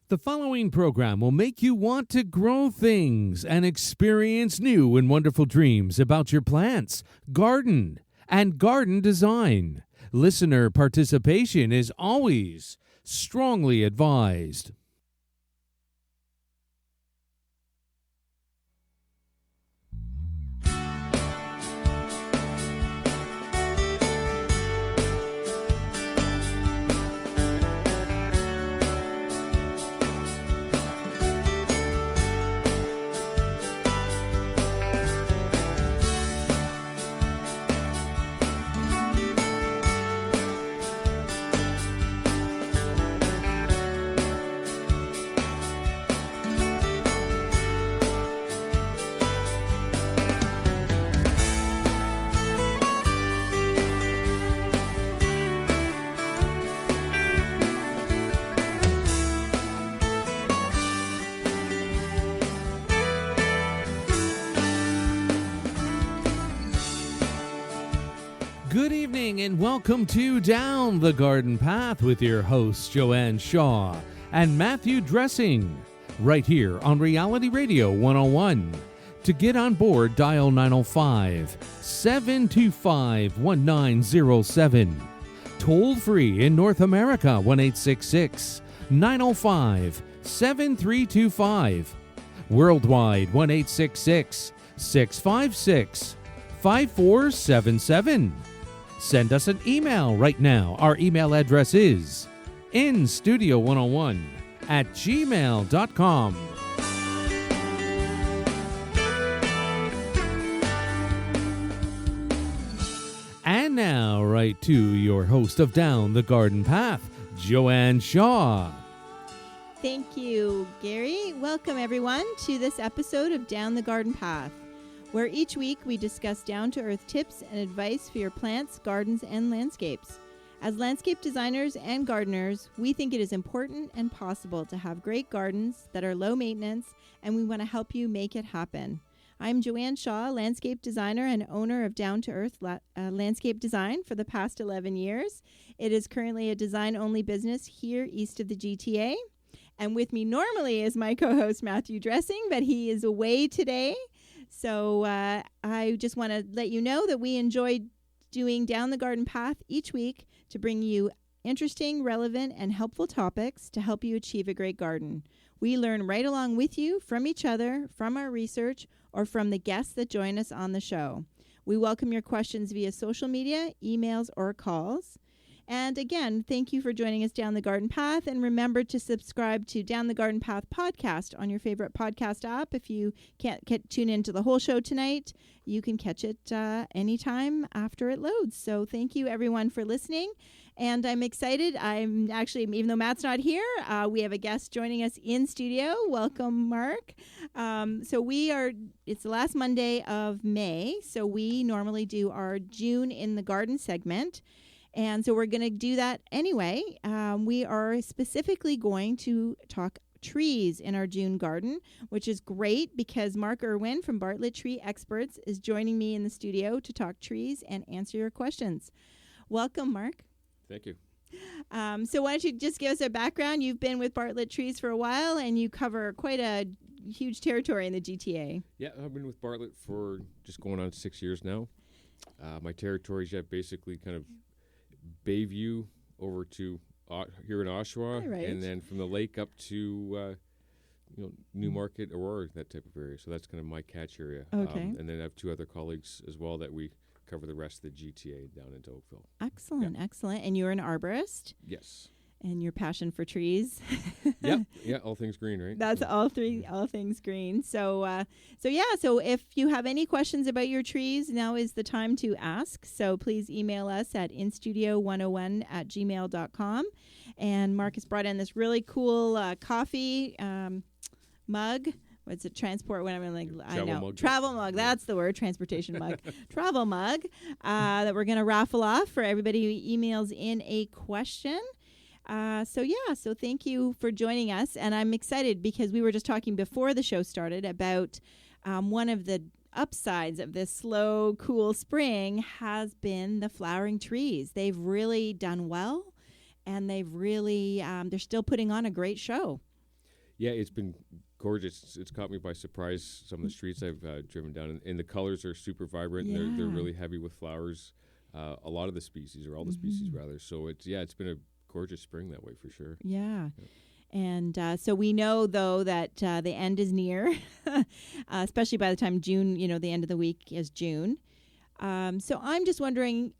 The following program will make you want to grow things and experience new and wonderful dreams about your plants, garden, and garden design. Listener participation is always strongly advised. Good evening and welcome to Down the Garden Path with your hosts Joanne Shaw and Matthew Dressing, right here on Reality Radio 101. To get on board, dial 905-725-1907. Toll free in North America, 1-866-905-7325. Worldwide, 1-866-656-5477. Send us an email right now. Our email address is instudio101@gmail.com. And now, right to your host of Down the Garden Path, Joanne Shaw. Thank you, Gary. Welcome, everyone, to this episode of Down the Garden Path, where each week we discuss down-to-earth tips and advice for your plants, gardens, and landscapes. As landscape designers and gardeners, we think it is important and possible to have great gardens that are low maintenance, and we want to help you make it happen. I'm Joanne Shaw, landscape designer and owner of Down-to-Earth Landscape Design for the past 11 years. It is currently a design-only business here east of the GTA. And with me normally is my co-host Matthew Dressing, but he is away today. So I just want to let you know that we enjoy doing Down the Garden Path each week to bring you interesting, relevant, and helpful topics to help you achieve a great garden. We learn right along with you from each other, from our research, or from the guests that join us on the show. We welcome your questions via social media, emails, or calls. And again, thank you for joining us Down the Garden Path. And remember to subscribe to Down the Garden Path podcast on your favorite podcast app. If you can't tune into the whole show tonight, you can catch it anytime after it loads. So thank you, everyone, for listening. And I'm excited. I'm actually, even though Matt's not here, we have a guest joining us in studio. Welcome, Mark. It's the last Monday of May. So we normally do our June in the Garden segment. And so we're going to do that anyway. We are specifically going to talk trees in our June garden, which is great because Mark Irwin from Bartlett Trees Experts is joining me in the studio to talk trees and answer your questions. Welcome, Mark. Thank you. So why don't you just give us a background? You've been with Bartlett Trees for a while, and you cover quite a huge territory in the GTA. Yeah, I've been with Bartlett for just going on 6 years now. My territories have basically kind of Bayview over to here in Oshawa, right. And then from the lake up to Newmarket, Aurora, that type of area. So that's kind of my catch area. Okay. And then I have two other colleagues as well that we cover the rest of the GTA down into Oakville. Excellent, excellent. And you're an arborist? Yes. And your passion for trees. Yeah, all things green, right? That's all things green. So if you have any questions about your trees, now is the time to ask. So please email us at instudio101@gmail.com. And Marcus brought in this really cool coffee mug. What's it? Transport? When I'm like, I know. Mug. Travel mug. That's the word. Transportation mug. Travel mug that we're going to raffle off for everybody who emails in a question. So thank you for joining us. And I'm excited because we were just talking before the show started about one of the upsides of this slow, cool spring has been the flowering trees. They've really done well, and they've really, they're still putting on a great show. Yeah, it's been gorgeous. It's caught me by surprise. Some of the streets I've driven down, and the colors are super vibrant. Yeah. They're really heavy with flowers. A lot of the species, or all the species rather. So it's been a gorgeous spring that way for sure. Yeah. And so we know, though, that the end is near, especially by the time June, the end of the week is June. So I'm just wondering,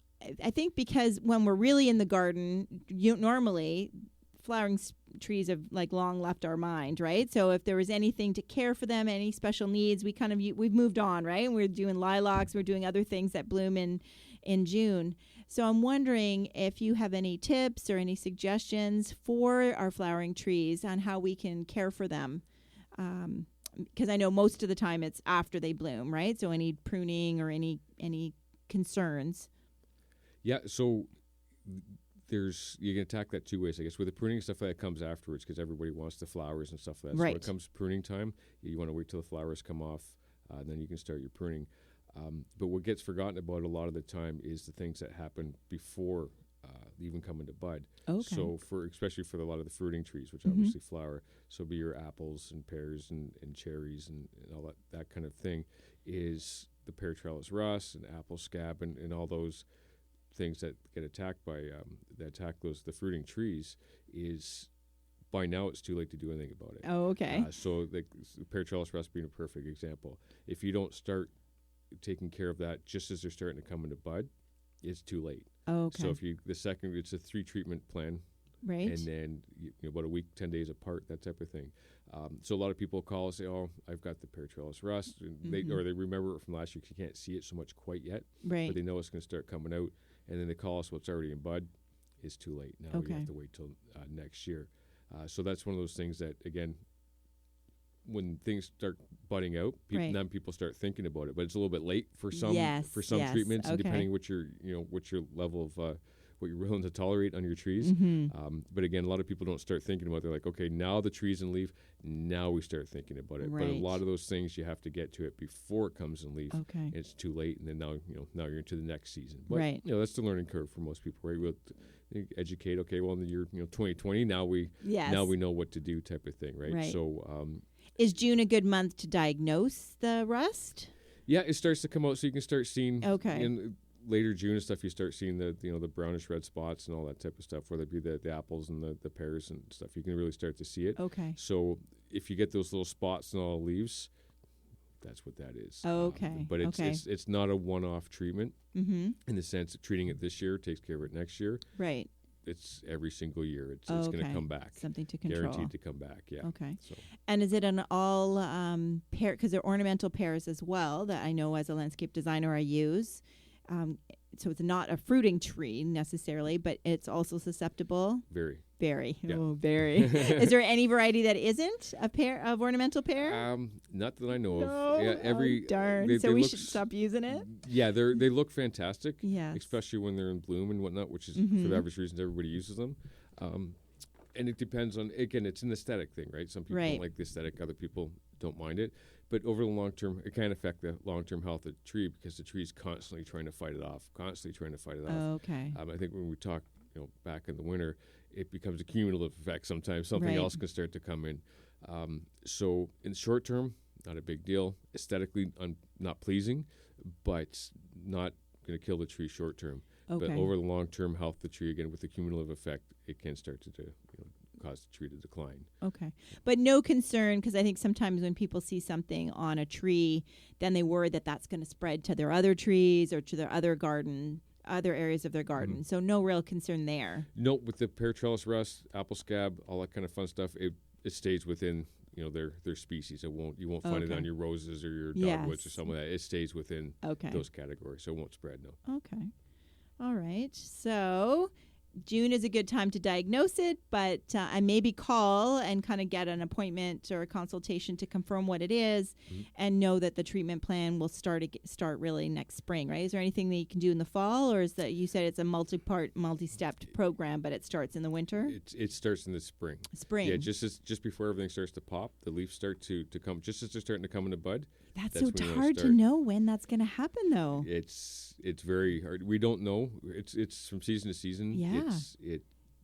I think because when we're really in the garden, normally flowering trees have like long left our mind, right? So if there was anything to care for them, any special needs, we've moved on, right? And we're doing lilacs, we're doing other things that bloom in June. So I'm wondering if you have any tips or any suggestions for our flowering trees on how we can care for them. Because I know most of the time it's after they bloom, right? So any pruning or any concerns. Yeah, so you can attack that two ways, I guess. With the pruning, stuff like that comes afterwards because everybody wants the flowers and stuff like that. Right. So when it comes to pruning time, you want to wait till the flowers come off, and then you can start your pruning. But what gets forgotten about a lot of the time is the things that happen before they even come into bud. Okay. So especially for a lot of the fruiting trees, which obviously flower, so be your apples and pears and cherries and all that kind of thing, is the pear trellis rust and apple scab and all those things that get attacked by the fruiting trees. Is by now it's too late to do anything about it. Oh, okay. So the pear trellis rust being a perfect example. If you don't start taking care of that just as they're starting to come into bud, it's too late. Oh, okay. So it's a 3 treatment plan, right. and then about a week, 10 days apart, that type of thing. So a lot of people call and say, "Oh, I've got the pear trellis rust," and they remember it from last year because you can't see it so much quite yet, Right. but they know it's going to start coming out, and then they call us, "What's already in bud?" It's too late. Now Okay. you have to wait till next year. So that's one of those things that, again, when things start budding out, Right. then people start thinking about it. But it's a little bit late for some Yes, yes, treatments, and okay. depending what your level of what you're willing to tolerate on your trees. But again, a lot of people don't start thinking about it. They're like, okay, now the tree's in leaf. Now we start thinking about it. But a Right. lot of those things you have to get to it before it comes in leaf. Okay. And it's too late, and then now you're into the next season. But Right. that's the learning curve for most people, right? We'll educate. Okay, well in the year 2020, now we know what to do, type of thing, right? Right. So. Is June a good month to diagnose the rust? Yeah, it starts to come out, so you can start seeing. Okay. In later June and stuff, you start seeing the brownish red spots and all that type of stuff, whether it be the apples and the pears and stuff. You can really start to see it. Okay. So if you get those little spots and all the leaves, that's what that is. Okay. But it's not a one-off treatment Mm-hmm. in the sense of treating it this year takes care of it next year. Right. It's every single year. It's going to come back. Something to control. Guaranteed to come back. Yeah. Okay. So. And is it an all pear? Because they're ornamental pears as well that I know as a landscape designer I use. So it's not a fruiting tree necessarily, but it's also susceptible. Very. Yeah. Oh, very. Is there any variety that isn't a pear of ornamental pear? Not that I know No? of. Yeah, darn. So we should stop using it. Yeah, they look fantastic. Yes. Especially when they're in bloom and whatnot, which is for the obvious reasons everybody uses them. And it depends on, again, it's an aesthetic thing, right? Some people don't like the aesthetic, other people don't mind it. But over the long term, it can affect the long-term health of the tree because the tree is constantly trying to fight it off. Okay. I think when we talk, back in the winter, it becomes a cumulative effect. Sometimes something Right. else can start to come in. So in the short term, not a big deal. Aesthetically, not pleasing, but not going to kill the tree short term. Okay. But over the long term health of the tree, again with the cumulative effect, it can start to cause the tree to decline. Okay. But no concern, because I think sometimes when people see something on a tree, then they worry that that's going to spread to their other trees or to their other areas of their garden. So no real concern there. No, with the pear trellis rust, apple scab, all that kind of fun stuff, it stays within their species. You won't find it on your roses or your dogwoods or something like that. It stays within those categories, so it won't spread. No. Okay. All right. So June is a good time to diagnose it, but I maybe call and kind of get an appointment or a consultation to confirm what it is and know that the treatment plan will start really next spring, right? Is there anything that you can do in the fall, or is that you said it's a multi-stepped program, but it starts in the winter? It starts in the spring. Yeah, just before everything starts to pop, the leaves start to come, just as they're starting to come into bud. That's so hard to know when that's going to happen, though. It's very hard. We don't know. It's from season to season. Yeah. It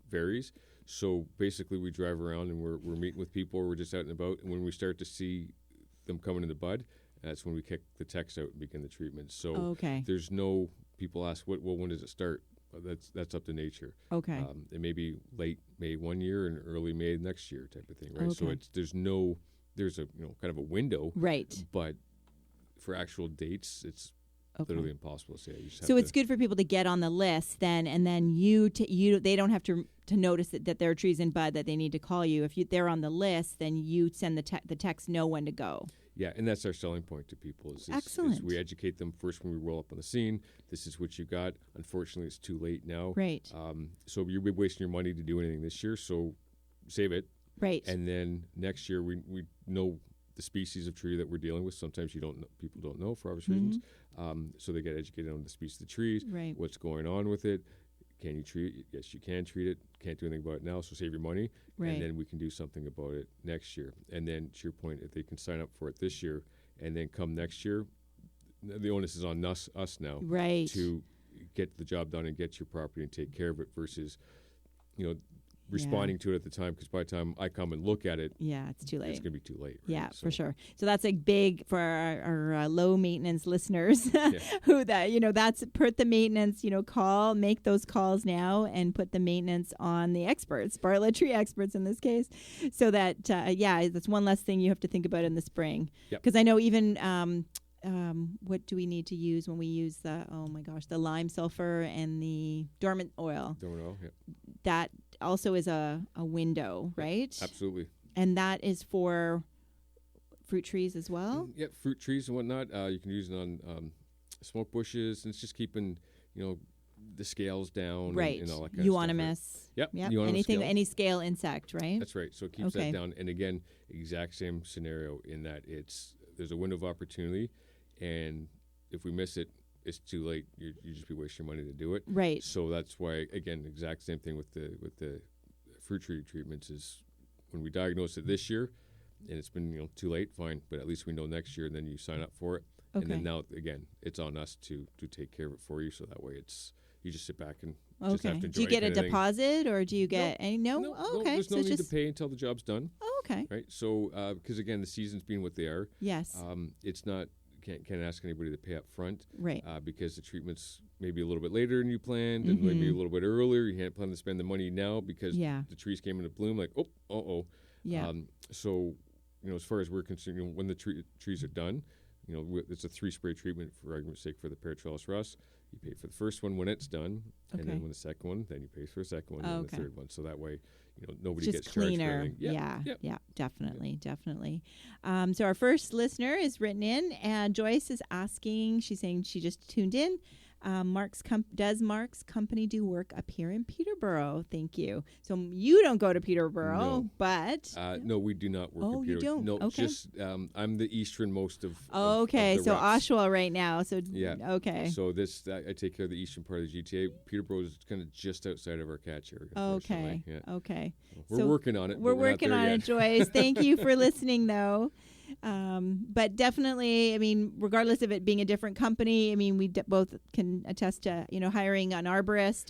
varies. So basically, we drive around and we're meeting with people, or we're just out and about. And when we start to see them coming in the bud, that's when we kick the techs out and begin the treatment. So Okay. there's no, people ask, when does it start? That's up to nature. Okay. It may be late May one year and early May next year type of thing, right? So Okay. there's a kind of a window, Right. but for actual dates, it's Okay. literally impossible to say. You just So have it's good for people to get on the list then, and then they don't have to notice that there are trees in bud that they need to call you. If they're on the list, then you send the text know when to go. Yeah, and that's our selling point to people. Is Excellent. we educate them first when we roll up on the scene. This is what you got. Unfortunately, it's too late now. Right. So you'll be wasting your money to do anything this year. So save it. Right. And then next year we know the species of tree that we're dealing with. Sometimes people don't know for obvious reasons. So they get educated on the species of the trees. Right. What's going on with it? Can you treat it? Yes, you can treat it. Can't do anything about it now, so save your money. Right. And then we can do something about it next year. And then to your point, if they can sign up for it this year and then come next year, the onus is on us now Right. to get the job done and get your property and take care of it versus, responding to it at the time, because by the time I come and look at it, Yeah, it's too it's late. going to be too late. Right? Yeah, So, for sure. So that's like big for our low maintenance listeners Yeah. who that's put the maintenance, make those calls now and put the maintenance on the experts, Bartlett Tree Experts in this case, so that, that's one less thing you have to think about in the spring. Yep. Because I know even, what do we need to use when we use the lime sulfur and the dormant oil? Don't know. Yeah. That also is a window, right? Absolutely. And that is for fruit trees as well? Yeah, fruit trees and whatnot. You can use it on smoke bushes, and it's just keeping, the scales down Right. and all that kind of stuff. Right? Euonymus. Yep. Yep. Euonymus scale. Any scale insect, right? That's right. So it keeps Okay. that down. And again, exact same scenario in that there's a window of opportunity, and if we miss it, it's too late. You just be wasting your money to do it. Right. So that's why, again, exact same thing with the fruit tree treatments is when we diagnose it this year, and it's been too late, fine, but at least we know next year, and then you sign up for it. Okay. And then now, again, it's on us to take care of it for you, so that way you just sit back and just Okay. have to enjoy Do you get a anything. deposit or do you get any? No? No, Oh, okay. there's no so need just, to pay until the job's done, Oh, okay. right? So, because again, the seasons being what they are, Yes. it's not, can't ask anybody to pay up front. Right. Because the treatment's maybe a little bit later than you planned, and maybe a little bit earlier. You can't plan to spend the money now because Yeah. the trees came into bloom. Like, Yeah. So, as far as we're concerned, when the trees are done, it's a 3-spray treatment for argument's sake for the Paratrellus rust. You pay for the first one when it's done, and Okay. then when the second one, then you pay for the second one, and Okay. the third one. So that way, nobody Just gets charged for cleaner. anything. Yeah, definitely. So our first listener is written in, and Joyce is asking, she's saying she just tuned in. Does Mark's company do work up here in Peterborough? Thank you. So you don't go to Peterborough, No. but No, we do not work. Oh, up you here. don't? No, Okay. just I'm the easternmost of. okay. Of the So reps. Oshawa right now. So Yeah. okay. So I take care of the eastern part of the GTA. Peterborough is kind of just outside of our catch area. Okay. unfortunately. Yeah. Okay. We're So working on it. We're but we're not working there on yet. it, Joyce. Thank you for listening, though. But definitely, I mean, regardless of it being a different company, I mean, we both can attest to, hiring an arborist,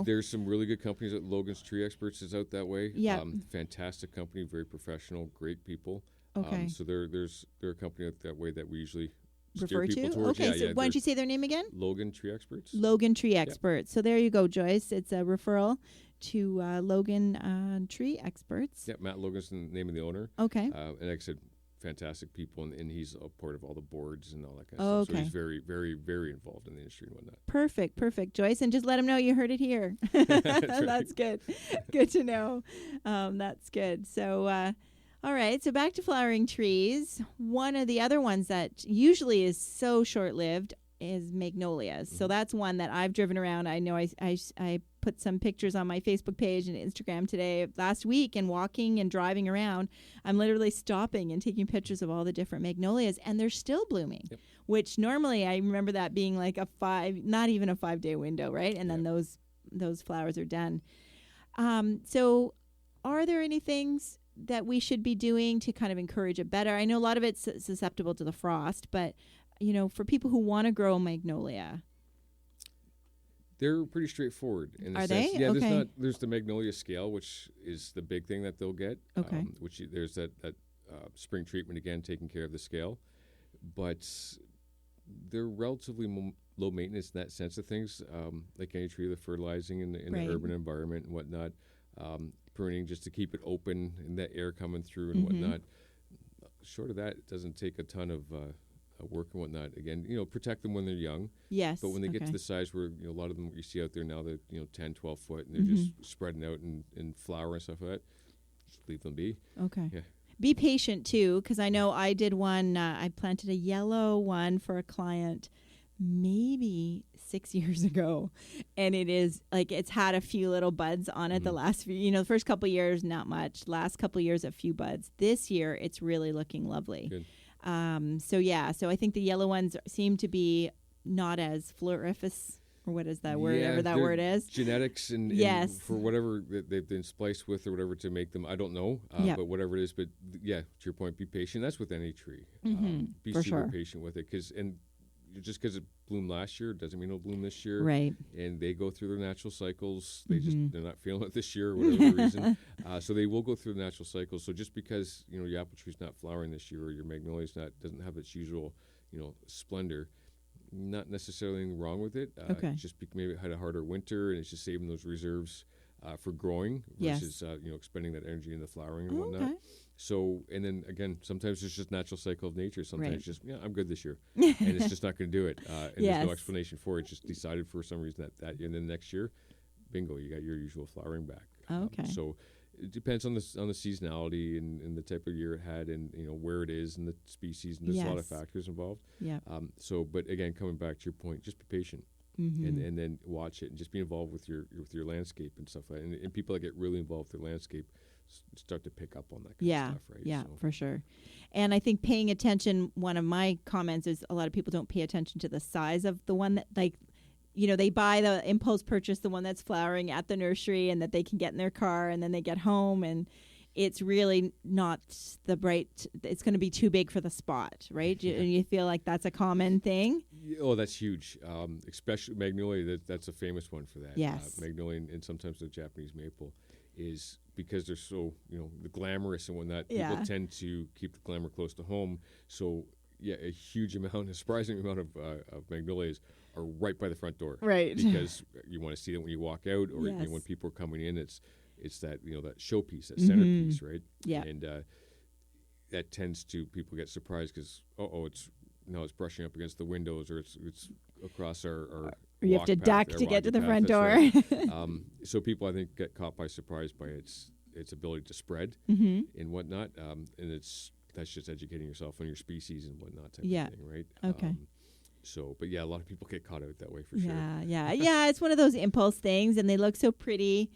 There's some really good companies. Logan's Tree Experts is out that way. Yeah. Fantastic company, very professional, great people. Okay. So they're a company out that way that we usually refer steer people to. towards. Okay, Yeah, so yeah, why don't they're you say their name again? Logan Tree Experts. Logan Tree Experts. So there you go, Joyce. It's a referral to Logan Tree Experts. Yeah, Matt Logan's the name of the owner. Okay. And like I said, fantastic people, and he's a part of all the boards and all that kind of stuff. So Okay. he's very, very, very involved in the industry and whatnot. Perfect, Joyce. And just let them know you heard it here. That's good. Good to know. That's good. So, all right. So back to flowering trees. One of the other ones that usually is so short-lived is magnolias. So that's one that I've driven around. I know I put some pictures on my Facebook page and Instagram last week, and walking and driving around, I'm literally stopping and taking pictures of all the different magnolias, and they're still blooming, which normally I remember that being like not even a 5-day window, right? And then those flowers are done. So are there any things that we should be doing to kind of encourage it better? I know a lot of it's susceptible to the frost, but for people who want to grow a magnolia. They're pretty straightforward. In Are the sense, they? yeah, Okay. there's the magnolia scale, which is the big thing that they'll get. Okay. There's that spring treatment again, taking care of the scale, but they're relatively low maintenance in that sense of things. Like any tree, the fertilizing in Right. the urban environment and whatnot, pruning just to keep it open and that air coming through and Mm-hmm. whatnot. Short of that, it doesn't take a ton of work and whatnot. Again, protect them when they're young. Yes. But when they get okay. to the size where a lot of them you see out there now, they're 10, 12 foot, and they're just spreading out and flower and stuff like that, just leave them be. Okay. Yeah. Be patient too, because I know I did one. I planted a yellow one for a client maybe 6 years ago, and it is like it's had a few little buds on it. The last few, the first couple of years not much. Last couple of years a few buds. This year it's really looking lovely. Good. So I think the yellow ones seem to be not as floriferous, or what is that word? Whatever that they're word is. genetics and Yes. for whatever that they've been spliced with or whatever to make them. I don't know, Yep. but whatever it is. But to your point, be patient. That's with any tree. Be for super sure. patient with it, just because it bloomed last year doesn't mean it'll bloom this year. Right. And they go through their natural cycles. They're not feeling it this year, or whatever the reason. So they will go through the natural cycles. So just because your apple tree's not flowering this year, or your magnolia's doesn't have its usual splendor, not necessarily anything wrong with it. Okay. Just maybe it had a harder winter, and it's just saving those reserves for growing Yes. versus expending that energy in the flowering and whatnot. Okay. So, and then again, sometimes it's just natural cycle of nature. Sometimes Right. it's just, I'm good this year. And it's just not going to do it. And there's Yes. no explanation for it. It's just decided for some reason that and then next year, bingo, you got your usual flowering back. Okay. So it depends on the seasonality and the type of year it had and, where it is and the species. And there's a lot of Yes. factors involved. Yeah. But again, coming back to your point, just be patient. And then watch it and just be involved with your landscape and stuff like that. And people that get really involved with their landscape start to pick up on that kind of stuff, right? Yeah, So, for sure. And I think paying attention, one of my comments is a lot of people don't pay attention to the size of the one that, they buy the impulse purchase, the one that's flowering at the nursery and that they can get in their car, and then they get home and it's really not it's going to be too big for the spot, right? You feel like that's a common thing? Oh, that's huge. Especially magnolia, that's a famous one for that. Yes. Magnolia and sometimes the Japanese maple is because they're so, the glamorous and whatnot. Yeah. People tend to keep the glamour close to home. So, a surprising amount of magnolias are right by the front door. Right. Because you want to see them when you walk out or Yes. when people are coming in. It's that, that showpiece, that centerpiece, right? Yeah. And that tends to, people get surprised because, it's brushing up against the windows or it's across our Or you have to walk duck path, to our get to the walking front path, door. that's right. So people, I think, get caught by surprise by its ability to spread and whatnot. And that's just educating yourself on your species and whatnot type Yeah. of thing, right? Okay. But a lot of people get caught out that way for sure. Yeah. It's one of those impulse things, and they look so pretty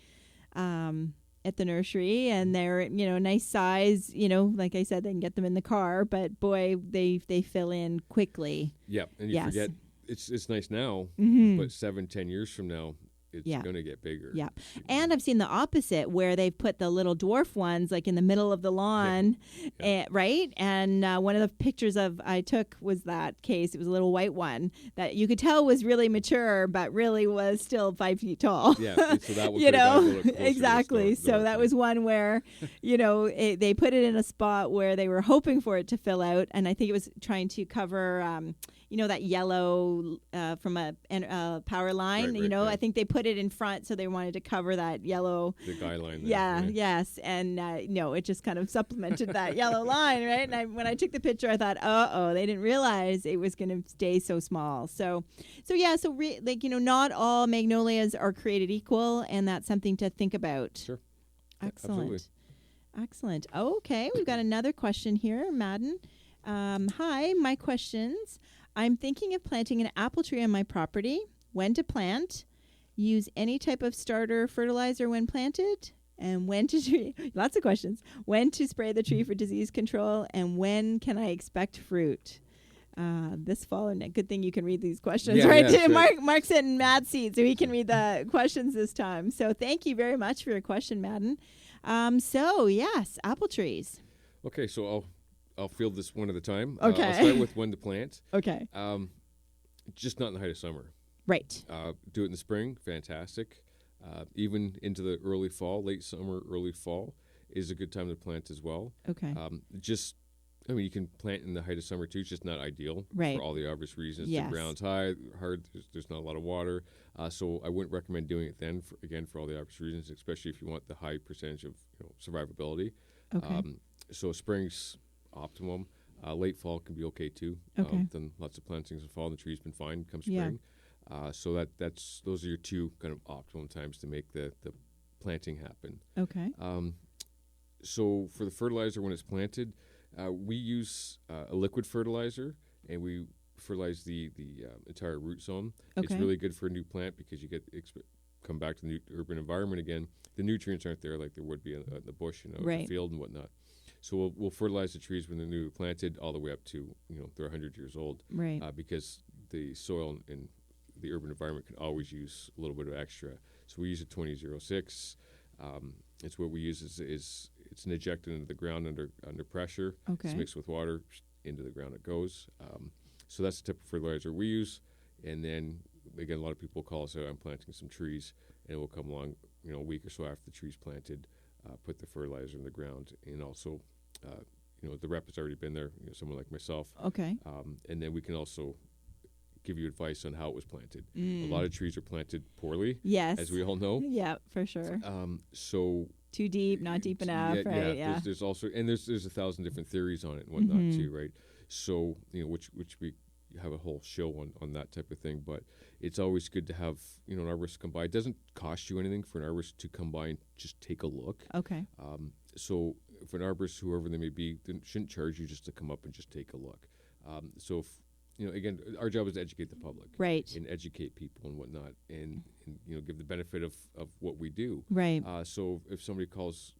at the nursery, and they're nice size. Like I said, they can get them in the car, but boy, they fill in quickly. Yeah, and you Yes. forget it's nice now, but 7-10 years from now, it's Yeah. going to get bigger. Yeah. And I've seen the opposite where they've put the little dwarf ones like in the middle of the lawn, right? And one of the pictures I took was that case. It was a little white one that you could tell was really mature, but really was still 5 feet tall. Yeah, so that would Exactly. So that was one where, they put it in a spot where they were hoping for it to fill out. And I think it was trying to cover, that yellow from a power line. Right, yeah. I think they put it in front, so they wanted to cover that yellow. the guy line there. Yeah, yes. And no, it just kind of supplemented that yellow line, right? And when I took the picture, I thought, they didn't realize it was going to stay so small. Not all magnolias are created equal, and that's something to think about. Sure. Excellent. Excellent. Okay, we've got another question here, Madden. Hi, my questions. I'm thinking of planting an apple tree on my property. When to plant? Use any type of starter fertilizer when planted? And when to lots of questions. When to spray the tree for disease control? And when can I expect fruit? This fall, and good thing you can read these questions, right? Yeah, Mark's in Mad Seat, so he can read the questions this time. So thank you very much for your question, Madden. Yes, apple trees. Okay, so I'll field this one at a time. Okay. I'll start with when to plant. Okay. Just not in the height of summer. Right. Do it in the spring, fantastic. Even into the early fall, late summer, early fall is a good time to plant as well. Okay. You can plant in the height of summer too. It's just not ideal Right. for all the obvious reasons. Yes. The ground's high, hard. There's not a lot of water, so I wouldn't recommend doing it then. For all the obvious reasons, especially if you want the high percentage of survivability. Okay. So spring's optimum. Late fall can be okay too. Okay. Then lots of plantings in fall. The tree's been fine come Yeah. spring. So those are your two kind of optimum times to make the planting happen. Okay. So for the fertilizer when it's planted, we use a liquid fertilizer, and we fertilize the entire root zone. It's Okay. really good for a new plant because you come back to the urban environment again. The nutrients aren't there like there would be in the bush and Right. the field and whatnot. So we'll fertilize the trees when they're newly planted all the way up to they're 100 years old, Right. because the soil in the urban environment can always use a little bit of extra. So we use a 2006. It's what we use is it's injected into the ground under pressure. Okay. It's mixed with water, into the ground it goes. So that's the type of fertilizer we use. And then again, a lot of people call us out. I'm planting some trees, and we'll come along, a week or so after the tree's planted, put the fertilizer in the ground, and also, the rep has already been there. Someone like myself. Okay. And then we can also give you advice on how it was planted. A lot of trees are planted poorly, Yes. as we all know. Yeah, for sure. So Too deep, not deep enough, right? Yeah. There's also, and there's 1,000 different theories on it and whatnot Mhm. too, right? So which we have a whole show on that type of thing. But it's always good to have an arborist come by. It doesn't cost you anything for an arborist to come by and just take a look. Okay. So for an arborist, whoever they may be, they shouldn't charge you just to come up and just take a look. So if again, our job is to educate the public, Right. and educate people and whatnot, and give the benefit of what we do. Right. So if somebody calls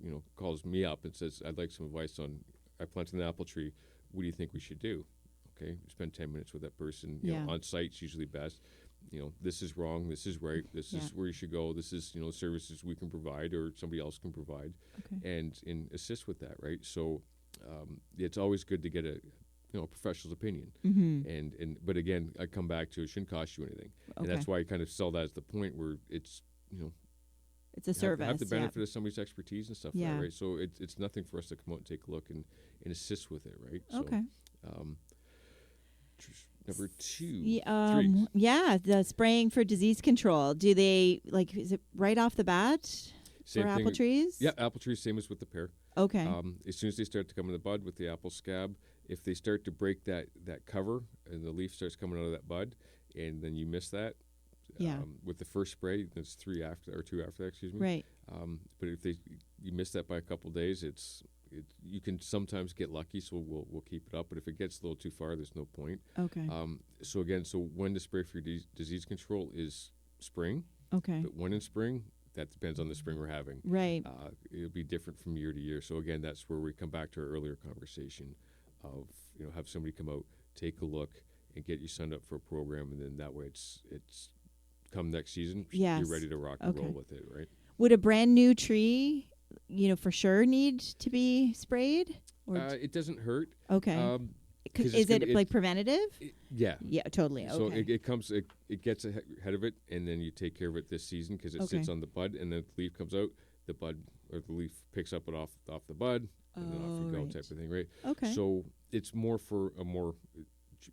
me up and says, I'd like some advice on, I planted an apple tree, what do you think we should do? Okay, spend 10 minutes with that person. Yeah. On site's usually best. This is wrong, this is right, this is where you should go, this is the services we can provide or somebody else can provide, Okay. and assist with that, right? So it's always good to get a professional's opinion. Mm-hmm. But again, I come back to it shouldn't cost you anything, and that's why I kind of sell that as the point where it's It's a service. have the benefit of somebody's expertise and stuff like Yeah. that, right? So it's nothing for us to come out and take a look and assist with it, right? So, Okay. Number two, Yeah, the spraying for disease control. Do they is it right off the bat Same for thing apple trees? Yeah, apple trees, same as with the pear. Okay. As soon as they start to come in the bud with the apple scab, if they start to break that cover and the leaf starts coming out of that bud, and then you miss that, Yeah. with the first spray, that's 2 after that, excuse me. Right. But if you miss that by a couple days, you can sometimes get lucky, so we'll keep it up. But if it gets a little too far, there's no point. Okay. So when to spray for your disease control is spring. Okay. But when in spring, that depends on the spring we're having. Right. It'll be different from year to year. So again, that's where we come back to our earlier conversation of have somebody come out, take a look, and get you signed up for a program, and then that way it's come next season, Yes. you're ready to rock and Okay. roll with it, right? Would a brand new tree, for sure need to be sprayed? Or It doesn't hurt. okay. 'cause Is it's it gonna- preventative? Yeah. Yeah, totally. So Okay. it gets ahead of it, and then you take care of it this season because it sits Okay. on the bud, and then the leaf comes out. The bud or the leaf picks up it off the bud, and then off you go, right. type of thing, right? Okay. So it's more for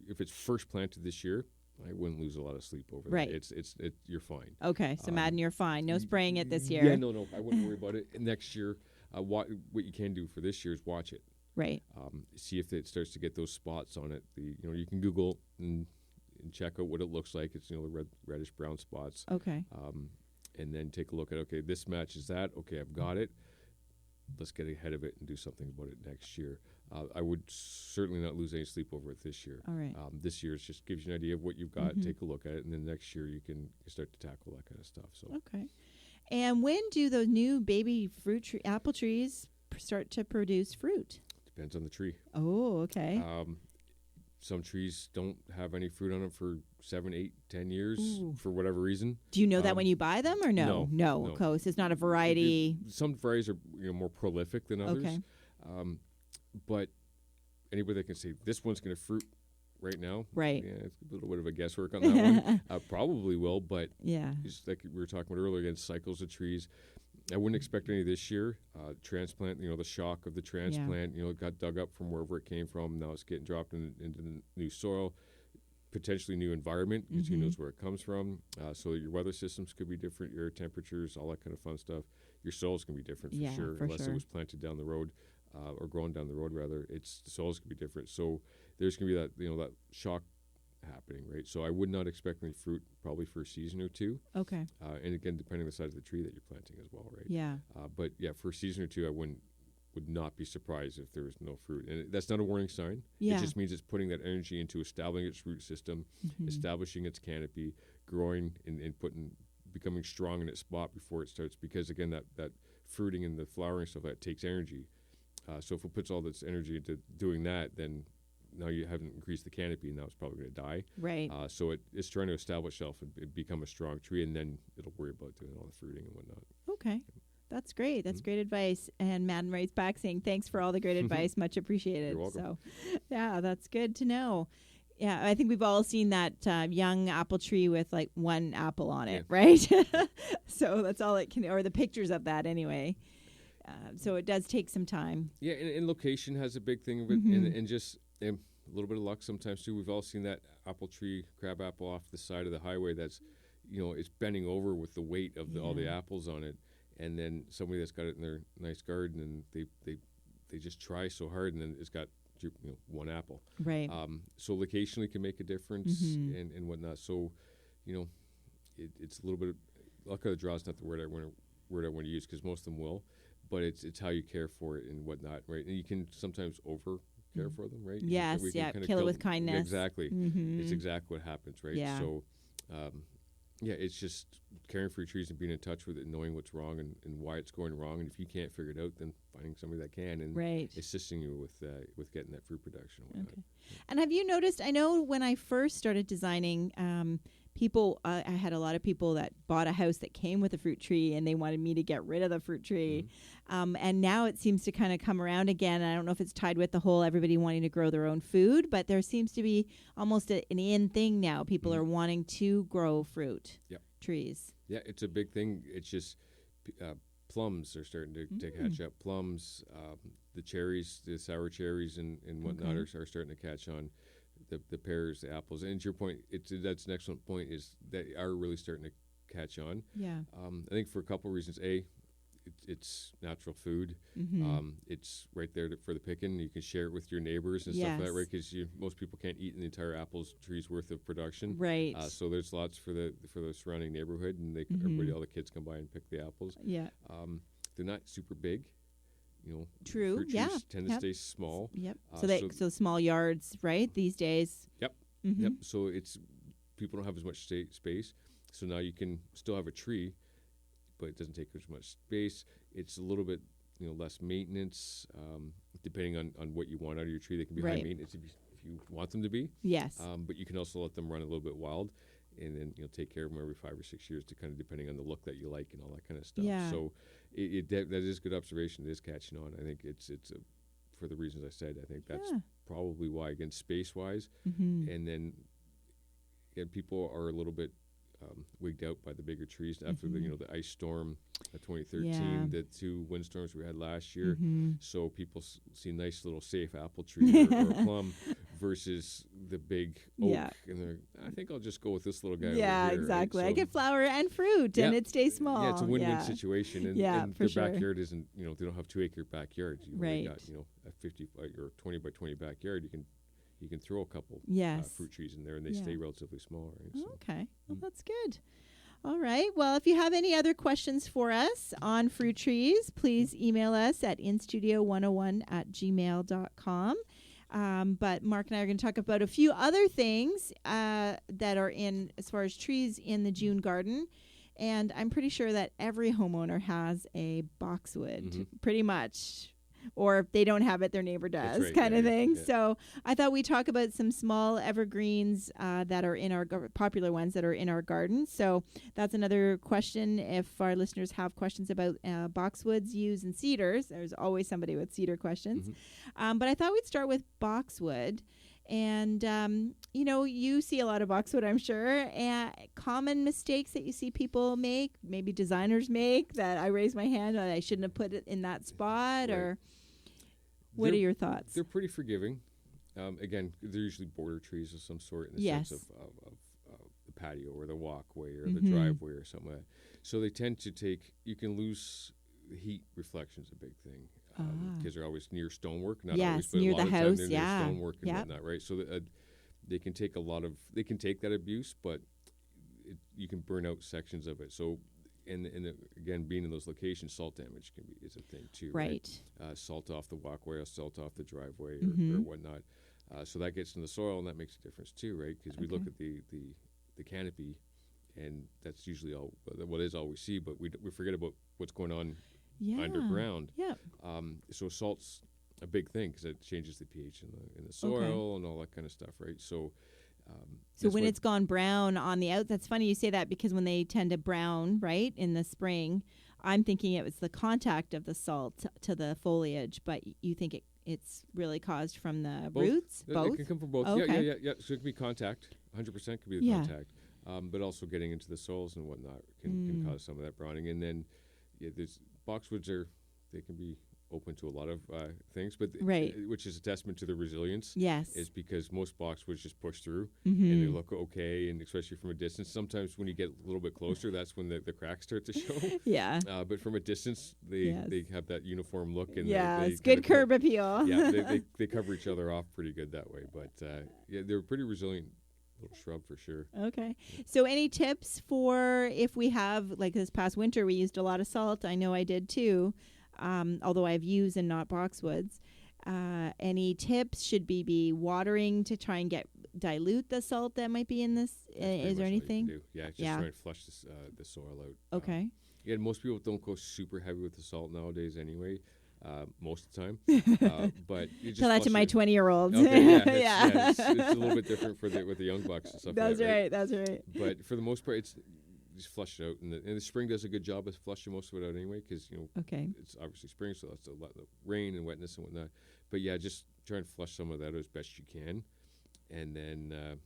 if it's first planted this year, I wouldn't lose a lot of sleep over Right. that. You're fine. Okay. So Madden, you're fine. No spraying it this year. Yeah, no, I wouldn't worry about it. And next year, what you can do for this year is watch it. Right. See if it starts to get those spots on it. You can Google and check out what it looks like. It's the reddish brown spots. Okay. And then take a look at, okay, this matches that. Okay, I've got it. Let's get ahead of it and do something about it next year. I would certainly not lose any sleep over it this year. All right. This year, it just gives you an idea of what you've got. Mhm. Take a look at it, and then next year you can start to tackle that kind of stuff. So Okay. And when do those new baby apple trees start to produce fruit? depends on the tree. Oh, okay. Some trees don't have any fruit on them for 7, 8, 10 years Ooh. for whatever reason. Do you know that when you buy them or no? No. Of course. It's not a variety. Some varieties are more prolific than others. Okay. But anybody that can say this one's going to fruit right now. Right. Yeah, it's a little bit of a guesswork on that one. Probably will, but Yeah. just like we were talking about earlier, again, cycles of trees. I wouldn't expect any this year. Transplant, the shock of the transplant, it got dug up from wherever it came from. Now it's getting dropped into the new soil, potentially new environment, because who knows where it comes from. So your weather systems could be different, your air temperatures, all that kind of fun stuff. Your soil's going to be different for sure, unless it was planted down the road, or grown down the road rather. The soil's going to be different. So there's going to be that shock happening, right? So I would not expect any fruit probably for a season or two. Okay. And again, depending on the size of the tree that you're planting as well, right? Yeah. But yeah, for a season or two, I would not be surprised if there was no fruit. And that's not a warning sign. Yeah. It just means it's putting that energy into establishing its root system, establishing its canopy, growing and becoming strong in its spot before it starts. Because again, that fruiting and the flowering stuff, that takes energy. So if it puts all this energy into doing that, then now you haven't increased the canopy, and now it's probably going to die. Right. So it's trying to establish itself and become a strong tree, and then it'll worry about doing all the fruiting and whatnot. Okay. That's great. That's great advice. And Madden writes back saying, thanks for all the great advice. Much appreciated. You're welcome. So, yeah, that's good to know. Yeah, I think we've all seen that young apple tree with like one apple on it, right? So that's all it can, or the pictures of that anyway. So it does take some time. Yeah, and location has a big thing of it, and just a little bit of luck sometimes too. We've all seen that apple tree, crab apple off the side of the highway that's, it's bending over with the weight of all the apples on it. And then somebody that's got it in their nice garden, and they just try so hard, and then it's got one apple. Right. So locationally can make a difference and whatnot. So, it's a little bit of luck of the draw is not the word I want to use, because most of them will, but it's how you care for it and whatnot, right? And you can sometimes over care for them, right? Yes, kill it with kindness. Exactly. It's exactly what happens, right? Yeah. So, it's just caring for your trees and being in touch with it and knowing what's wrong and why it's going wrong. And if you can't figure it out, then finding somebody that can and assisting you with getting that fruit production. Okay. And have you noticed, I know when I first started designing, people, I had a lot of people that bought a house that came with a fruit tree, and they wanted me to get rid of the fruit tree. And now it seems to kind of come around again. I don't know if it's tied with the whole everybody wanting to grow their own food, but there seems to be almost an in thing now. People are wanting to grow fruit trees. Yeah, it's a big thing. It's just plums are starting to catch up. Plums, the cherries, the sour cherries and whatnot are starting to catch on. The pears, the apples, and to your point, that's an excellent point. Is that are really starting to catch on. Yeah. I think for a couple of reasons. It's natural food. It's right there for the picking. You can share it with your neighbors and stuff like that, right? Because most people can't eat an entire apple tree's worth of production. Right. So there's lots for the surrounding neighborhood, and all the kids come by and pick the apples. Yeah. They're not super big. True. Fruit trees tend to stay small. Yep. So small yards, right? These days. Yep. Yep. So people don't have as much space. So now you can still have a tree, but it doesn't take as much space. It's a little bit less maintenance, depending on what you want out of your tree. They can be high maintenance if you want them to be. Yes. But you can also let them run a little bit wild, and then take care of them every 5 or 6 years, to kind of depending on the look that you like and all that kind of stuff. Yeah. So that is good observation. It is catching on. I think it's for the reasons I said. I think that's probably why, again, space wise, and then people are a little bit wigged out by the bigger trees after the ice storm of 2013, the 2 windstorms we had last year. So people see a nice little safe apple tree or a plum versus the big oak, and they're, I think I'll just go with this little guy. Yeah, over here, exactly. right? So, I get flower and fruit, and it stays small. Yeah, it's a win-win situation, and, and for their backyard isn't. They don't have 2-acre backyards. You've only got a 50 or 20 by 20 backyard. You can throw a couple fruit trees in there, and they stay relatively small. Right? So, okay, well, that's good. All right. Well, if you have any other questions for us on fruit trees, please email us at instudio101@gmail.com. But Mark and I are going to talk about a few other things that are in, as far as trees in the June garden. And I'm pretty sure that every homeowner has a boxwood, pretty much. Or if they don't have it, their neighbor does, kind of thing. Yeah. So I thought we'd talk about some small evergreens that are in our popular ones that are in our garden. So that's another question. If our listeners have questions about boxwoods, yews, and cedars, there's always somebody with cedar questions. But I thought we'd start with boxwood. And, you see a lot of boxwood, I'm sure. And common mistakes that you see people make, maybe designers make, that I raise my hand, I shouldn't have put it in that spot, Right. or what are your thoughts? They're pretty forgiving. Again, they're usually border trees of some sort in the Yes. sense of the patio or the walkway or the Mhm. driveway or something like that. So they tend to you can lose heat reflection's a big thing because they're always near stonework. Not always, Yes, but near a lot the of time house, they're yeah. near stonework and Yep. whatnot, right? So they can take they can take that abuse, but you can burn out sections of it. So, again, being in those locations, salt damage is a thing too. Right. Salt off the walkway or salt off the driveway or Mhm. whatnot. So that gets in the soil, and that makes a difference too, right? Because we look at the canopy, and that's usually all we see, but we forget about what's going on Yeah. underground. Yep. So salt's a big thing because it changes the pH in the soil and all that kind of stuff, right? So when it's gone brown on the out, that's funny you say that, because when they tend to brown, right, in the spring, I'm thinking it was the contact of the salt to the foliage, but you think it's really caused from the roots? Both? It can come from both. Okay. Yeah. So it can be contact. 100% could be the contact. But also getting into the soils and whatnot can cause some of that browning. And then, there's boxwoods they can be open to a lot of things, but Right. Which is a testament to the resilience. Yes. Is because most boxwoods just push through Mhm. and they look okay, and especially from a distance. Sometimes when you get a little bit closer, that's when the cracks start to show. Yeah. But from a distance, they have that uniform look, and they it's good curb appeal. yeah, they cover each other off pretty good that way. But they're a pretty resilient little shrub for sure. Okay. So any tips for if we have, like this past winter, we used a lot of salt. I know I did too, although I have yews and not boxwoods. Any tips? Should we be watering to try and dilute the salt that might be in this? Is there anything? Yeah, just trying to flush the soil out. Okay. Most people don't go super heavy with the salt nowadays anyway. Most of the time, but you just Tell that to my 20-year-olds. Okay, yeah, it's a little bit different with the young bucks and stuff. That's like that, right. That's right. But for the most part, it's just flush it out, and the spring does a good job of flushing most of it out anyway, because it's obviously spring, so that's a lot of rain and wetness and whatnot. But just try and flush some of that out as best you can, and then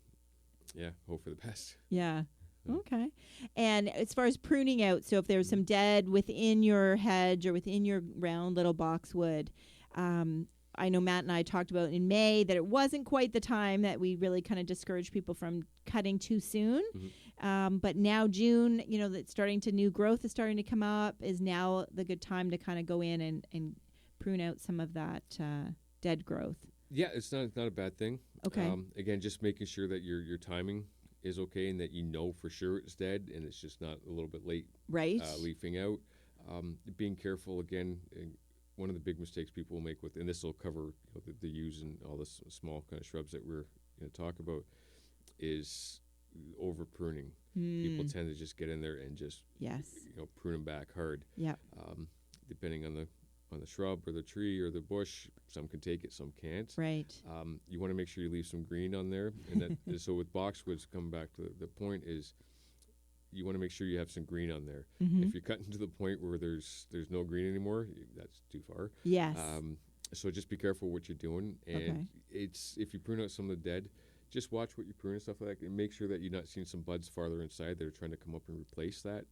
hope for the best. Yeah. Okay. And as far as pruning out, so if there's some dead within your hedge or within your round little boxwood, I know Matt and I talked about in May that it wasn't quite the time that we really kind of discouraged people from cutting too soon. Mm-hmm. But now June, that new growth is starting to come up, is now the good time to kind of go in and prune out some of that dead growth. Yeah, it's not a bad thing. Okay. Again, just making sure that your timing is okay, and that for sure it's dead and it's just not a little bit late leafing out. Being careful again. One of the big mistakes people will make and this will cover the yews and all the small kind of shrubs that we're going to talk about, is over pruning. People tend to just get in there and just prune them back hard. Yeah. Depending on the shrub or the tree or the bush, some can take it, some can't. Right. You want to make sure you leave some green on there, and that so with boxwoods, coming back to the point is, you want to make sure you have some green on there. Mm-hmm. If you're cutting to the point where there's no green anymore, that's too far. Yes. So just be careful what you're doing, and if you prune out some of the dead, just watch what you prune and stuff like that, and make sure that you're not seeing some buds farther inside that are trying to come up and replace that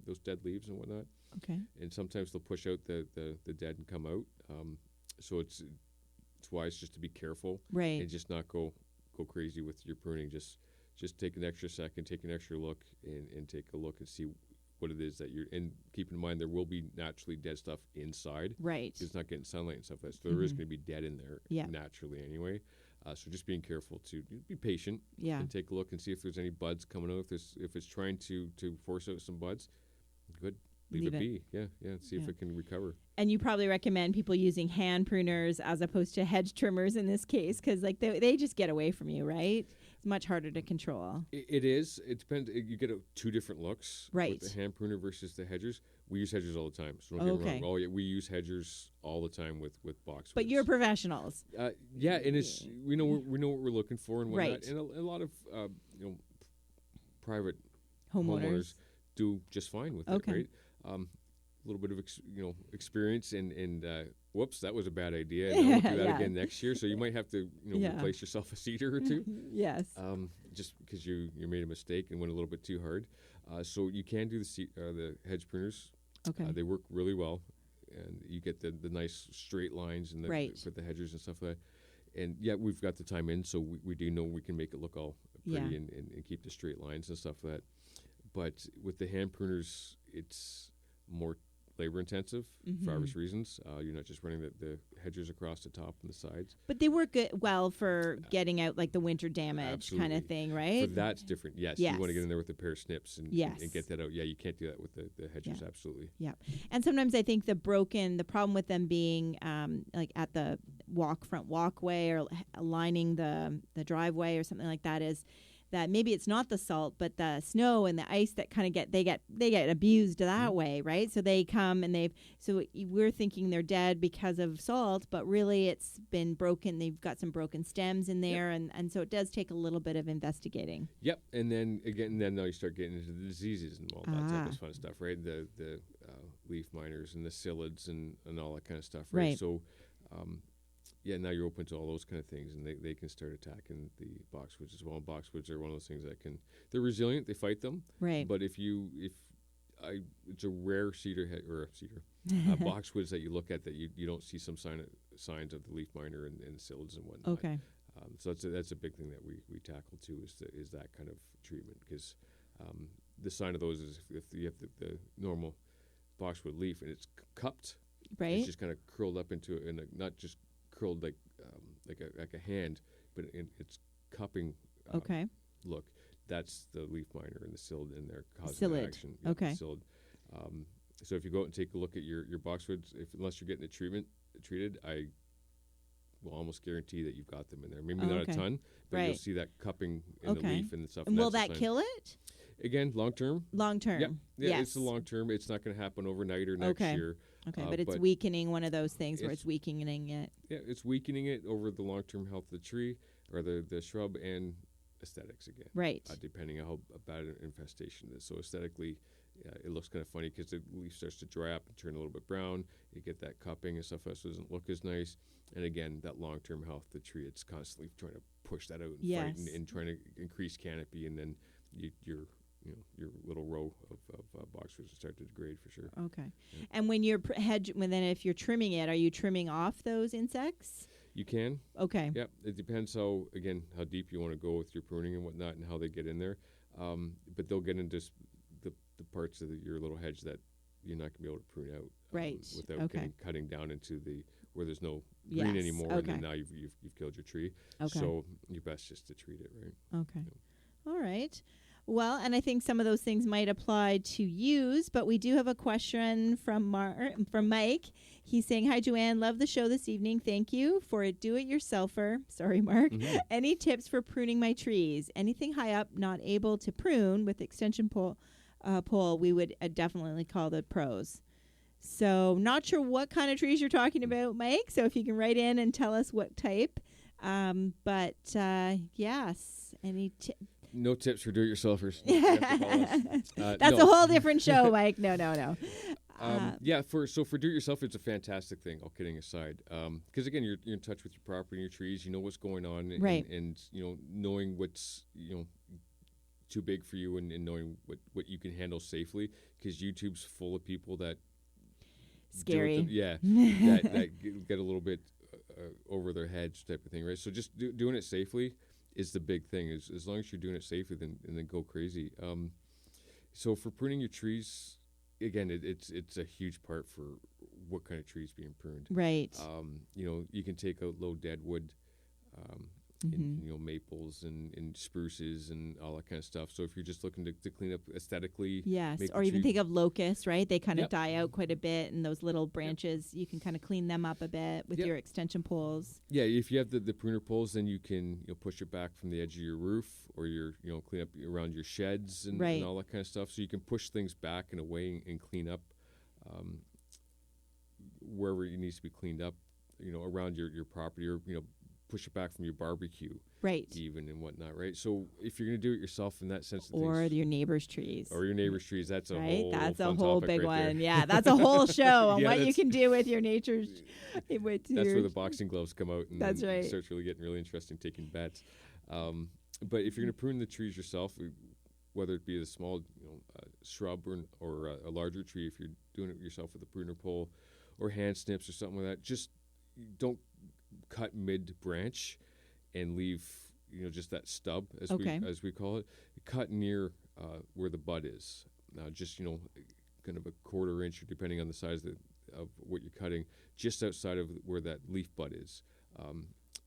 those dead leaves and whatnot. Okay. And sometimes they'll push out the dead and come out. So it's wise just to be careful, right, and just not go crazy with your pruning. Just take an extra second, take an extra look, and take a look and see what it is that you're. And keep in mind there will be naturally dead stuff inside. Right. It's not getting sunlight and stuff like that. So there is going to be dead in there naturally anyway. So just being careful to be patient and take a look and see if there's any buds coming out. If it's trying to force out some buds, good. Leave it be. Yeah. See if it can recover. And you probably recommend people using hand pruners as opposed to hedge trimmers in this case, because they just get away from you, right? It's much harder to control. It is. It depends. You get two different looks. Right. With the hand pruner versus the hedgers. We use hedgers all the time. So don't get me wrong. Oh, yeah, we use hedgers all the time with boxwoods. But you're professionals. And it's we know what we're looking for and whatnot. Right. And a lot of private homeowners do just fine with it, right? little bit of experience, and whoops, that was a bad idea. And I won't do that again next year. So you might have to replace yourself a cedar or two. Yes. Just because you made a mistake and went a little bit too hard. So you can do the hedge pruners. Okay. They work really well, and you get the nice straight lines and for the hedgers and stuff like that. And yeah, we've got the time in, so we do know we can make it look all pretty and keep the straight lines and stuff like that. But with the hand pruners, it's more labor intensive for obvious reasons. You're not just running the hedgers across the top and the sides. But they work well for getting out like the winter damage kind of thing, right? For that's different. Yes. You want to get in there with a pair of snips and get that out. Yeah, you can't do that with the hedgers. Absolutely. Yeah. And sometimes I think the problem with them being like at the front walkway or lining the driveway or something like that is that maybe it's not the salt, but the snow and the ice that kind of get abused that way, right? So they come and we're thinking they're dead because of salt, but really it's been broken. They've got some broken stems in there, and so it does take a little bit of investigating. Yep, and then now you start getting into the diseases and all that type of fun stuff, right? The leaf miners and the psyllids and all that kind of stuff, right? So. Now you're open to all those kind of things, and they can start attacking the boxwoods as well. And boxwoods are one of those things they're resilient, they fight them. Right. But it's a rare boxwoods that you look at that you don't see some signs of the leaf miner and the psyllids and whatnot. Okay. So that's a big thing that we tackle too is that kind of treatment, because the sign of those is if you have the normal boxwood leaf and it's cupped, right? It's just kind of curled up into not just curled like a hand, but it's cupping look. That's the leaf miner and the psyllid in there causing the action. Yeah, okay. Psyllid. So if you go out and take a look at your boxwoods, unless you're getting it treated, I will almost guarantee that you've got them in there. Maybe not a ton, but you'll see that cupping in the leaf and the stuff. And will that kill it? Again, long term. Long term. Yeah, it's a long term. It's not going to happen overnight or next year. Okay, but it's weakening one of those things where it's weakening it. Yeah, it's weakening it over the long-term health of the tree or the shrub and aesthetics again. Right. Depending on how bad an infestation is. So aesthetically, it looks kind of funny because the leaf starts to dry up and turn a little bit brown. You get that cupping and stuff, so it doesn't look as nice. And again, that long-term health of the tree, it's constantly trying to push that out and fight and trying to increase canopy, and then your little row of boxwoods will start to degrade for sure. Okay. Yeah. And when you're if you're trimming it, are you trimming off those insects? You can. Okay. Yep. It depends how deep you want to go with your pruning and whatnot and how they get in there. But they'll get into the parts of your little hedge that you're not going to be able to prune out. Right. Without cutting down into where there's no green anymore, and then now you've killed your tree. Okay. So you're best just to treat it, right? Okay. Yeah. All right. Well, and I think some of those things might apply to use, but we do have a question from Mike. He's saying, "Hi, Joanne. Love the show this evening. Thank you for a do-it-yourselfer." Sorry, Mark. Mm-hmm. Any tips for pruning my trees? Anything high up not able to prune with extension pole, we would definitely call the pros. So not sure what kind of trees you're talking about, Mike. So if you can write in and tell us what type. Yes, any No tips for do-it-yourselfers. That's a whole different show, Mike. No. For do-it-yourself, it's a fantastic thing. All kidding aside, because again, you're in touch with your property and your trees. You know what's going on, and knowing what's too big for you, and knowing what you can handle safely. Because YouTube's full of people that scary, that get a little bit over their heads type of thing, right? So just doing it safely is the big thing. Is as long as you're doing it safely, then go crazy. So for pruning your trees, again, it's a huge part for what kind of trees being pruned. Right. You can take out low dead wood, maples and spruces and all that kind of stuff. So if you're just looking to clean up aesthetically, yes, or even think of locusts, right? They kind of die out quite a bit, and those little branches, you can kind of clean them up a bit with your extension poles. Yeah, if you have the pruner poles, then you can push it back from the edge of your roof, or clean up around your sheds and all that kind of stuff. So you can push things back in a way and clean up wherever it needs to be cleaned up, around your property, or push it back from your barbecue, Right. even and whatnot, right? So if you're going to do it yourself in that sense of Or things, your neighbor's trees. or your neighbor's trees, that's a Right? whole That's a fun whole topic big right there. one. Yeah, that's a whole show on Yeah, what you that's- can do with your nature's. With That's your, where the boxing gloves come out, and That's then right. it starts really getting really interesting taking bets. But if you're going to prune the trees yourself, whether it be a small shrub or a larger tree, if you're doing it yourself with a pruner pole or hand snips or something like that, just don't cut mid-branch and leave just that stub, as we call it. Cut near where the bud is. Just kind of a quarter inch, or depending on the size of what you're cutting, just outside of where that leaf bud is.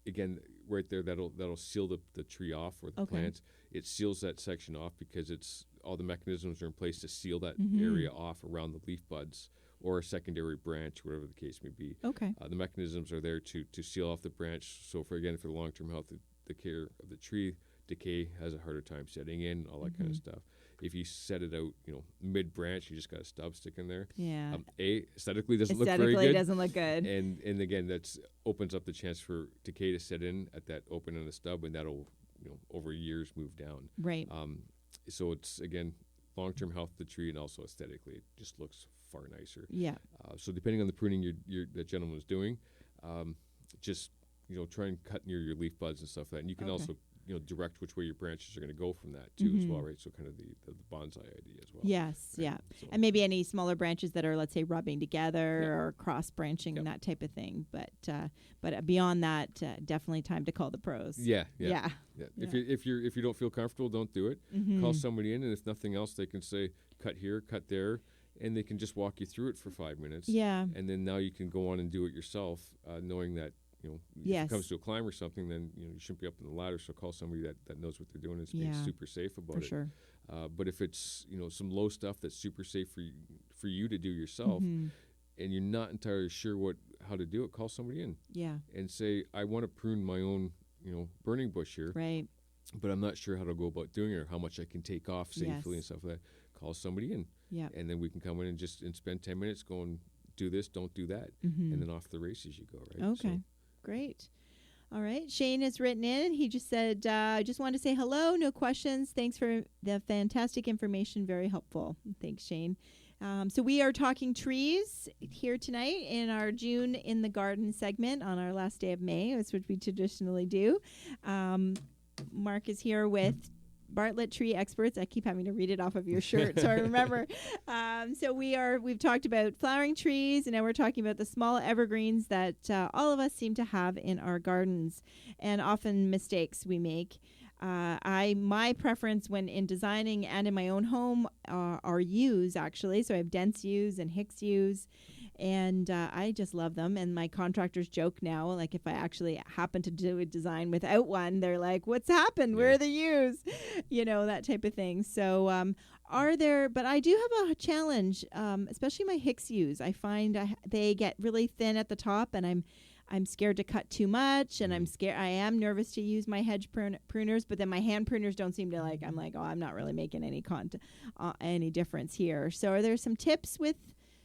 Again, right there, that'll seal the tree off, or the plant. It seals that section off because it's all the mechanisms are in place to seal that area off around the leaf buds or a secondary branch, whatever the case may be. Okay. The mechanisms are there to seal off the branch. So for the long-term health, the care of the tree, decay has a harder time setting in, all that kind of stuff. If you set it out, mid-branch, you just got a stub sticking there. Yeah. Aesthetically doesn't look very good. Aesthetically doesn't look good. And again, that's opens up the chance for decay to set in at that open in the stub, and that'll over years move down. Right. So it's again long-term health of the tree, and also aesthetically, it just looks far nicer. Yeah. So depending on the pruning that gentleman was doing, just try and cut near your leaf buds and stuff like that. And you can also direct which way your branches are going to go from that too as well, right? So kind of the bonsai idea as well. Yes, right? yeah. So And maybe any smaller branches that are, let's say, rubbing together or cross branching and that type of thing. But beyond that, definitely time to call the pros. yeah. Yeah. If you don't feel comfortable, don't do it. Call somebody in, and if nothing else, they can say cut here, cut there, and they can just walk you through it for 5 minutes. Yeah. And then now you can go on and do it yourself, knowing that if Yes. it comes to a climb or something, then you shouldn't be up in the ladder. So call somebody that knows what they're doing and is being super safe about For it. sure. But if it's some low stuff that's super safe for you to do yourself, and you're not entirely sure how to do it, call somebody in. Yeah. And say, I want to prune my own burning bush here, Right. but I'm not sure how to go about doing it, or how much I can take off safely and stuff like that. Call somebody in. Yeah. And then we can come in and spend 10 minutes going, do this, don't do that, and then off the races you go, right? Okay. So, Great. All right. Shane has written in. He just said, I just wanted to say hello. No questions. Thanks for the fantastic information. Very helpful. Thanks, Shane. So we are talking trees here tonight in our June in the Garden segment on our last day of May, which we traditionally do. Mark is here with Bartlett Tree Experts. I keep having to read it off of your shirt, so I remember. So we've talked about flowering trees, and now we're talking about the small evergreens that all of us seem to have in our gardens, and often mistakes we make. My preference when in designing and in my own home are yews, actually. So I have dense yews and Hicks yews, and I just love them. And my contractors joke now, like if I actually happen to do a design without one, they're like, "What's happened? Where are the yews?" That type of thing. So but I do have a challenge, especially my Hicks yews. I find they get really thin at the top, and I'm scared to cut too much, and I am nervous to use my hedge pruners, but then my hand pruners don't seem to I'm like, oh, I'm not really making any difference here. So are there some tips with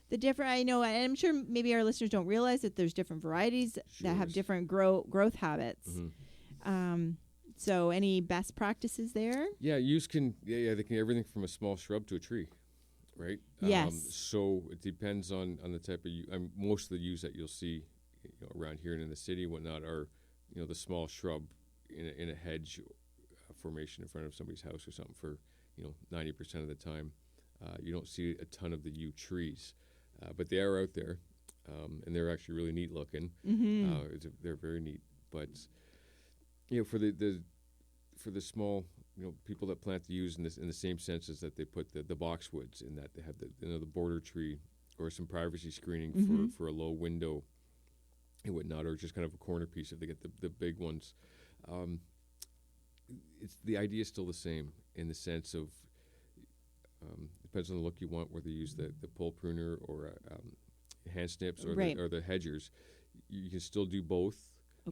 the different, I know, and I'm sure maybe our listeners don't realize that there's different varieties that have different growth habits. So any best practices there? Yeah, yews they can everything from a small shrub to a tree, right? Yes. So it depends on the type of most of the yews that you'll see around here and in the city and whatnot are, the small shrub in a hedge formation in front of somebody's house or something for, 90% of the time. You don't see a ton of the yew trees, but they are out there, and they're actually really neat looking. They're very neat, but for the small, people that plant the yews in the same sense as that they put the boxwoods in that they have the border tree or some privacy screening for a low window and whatnot, or just kind of a corner piece if they get the big ones. The idea is still the same in the sense of depends on the look you want, whether you use the pole pruner or hand snips or the hedgers. You can still do both.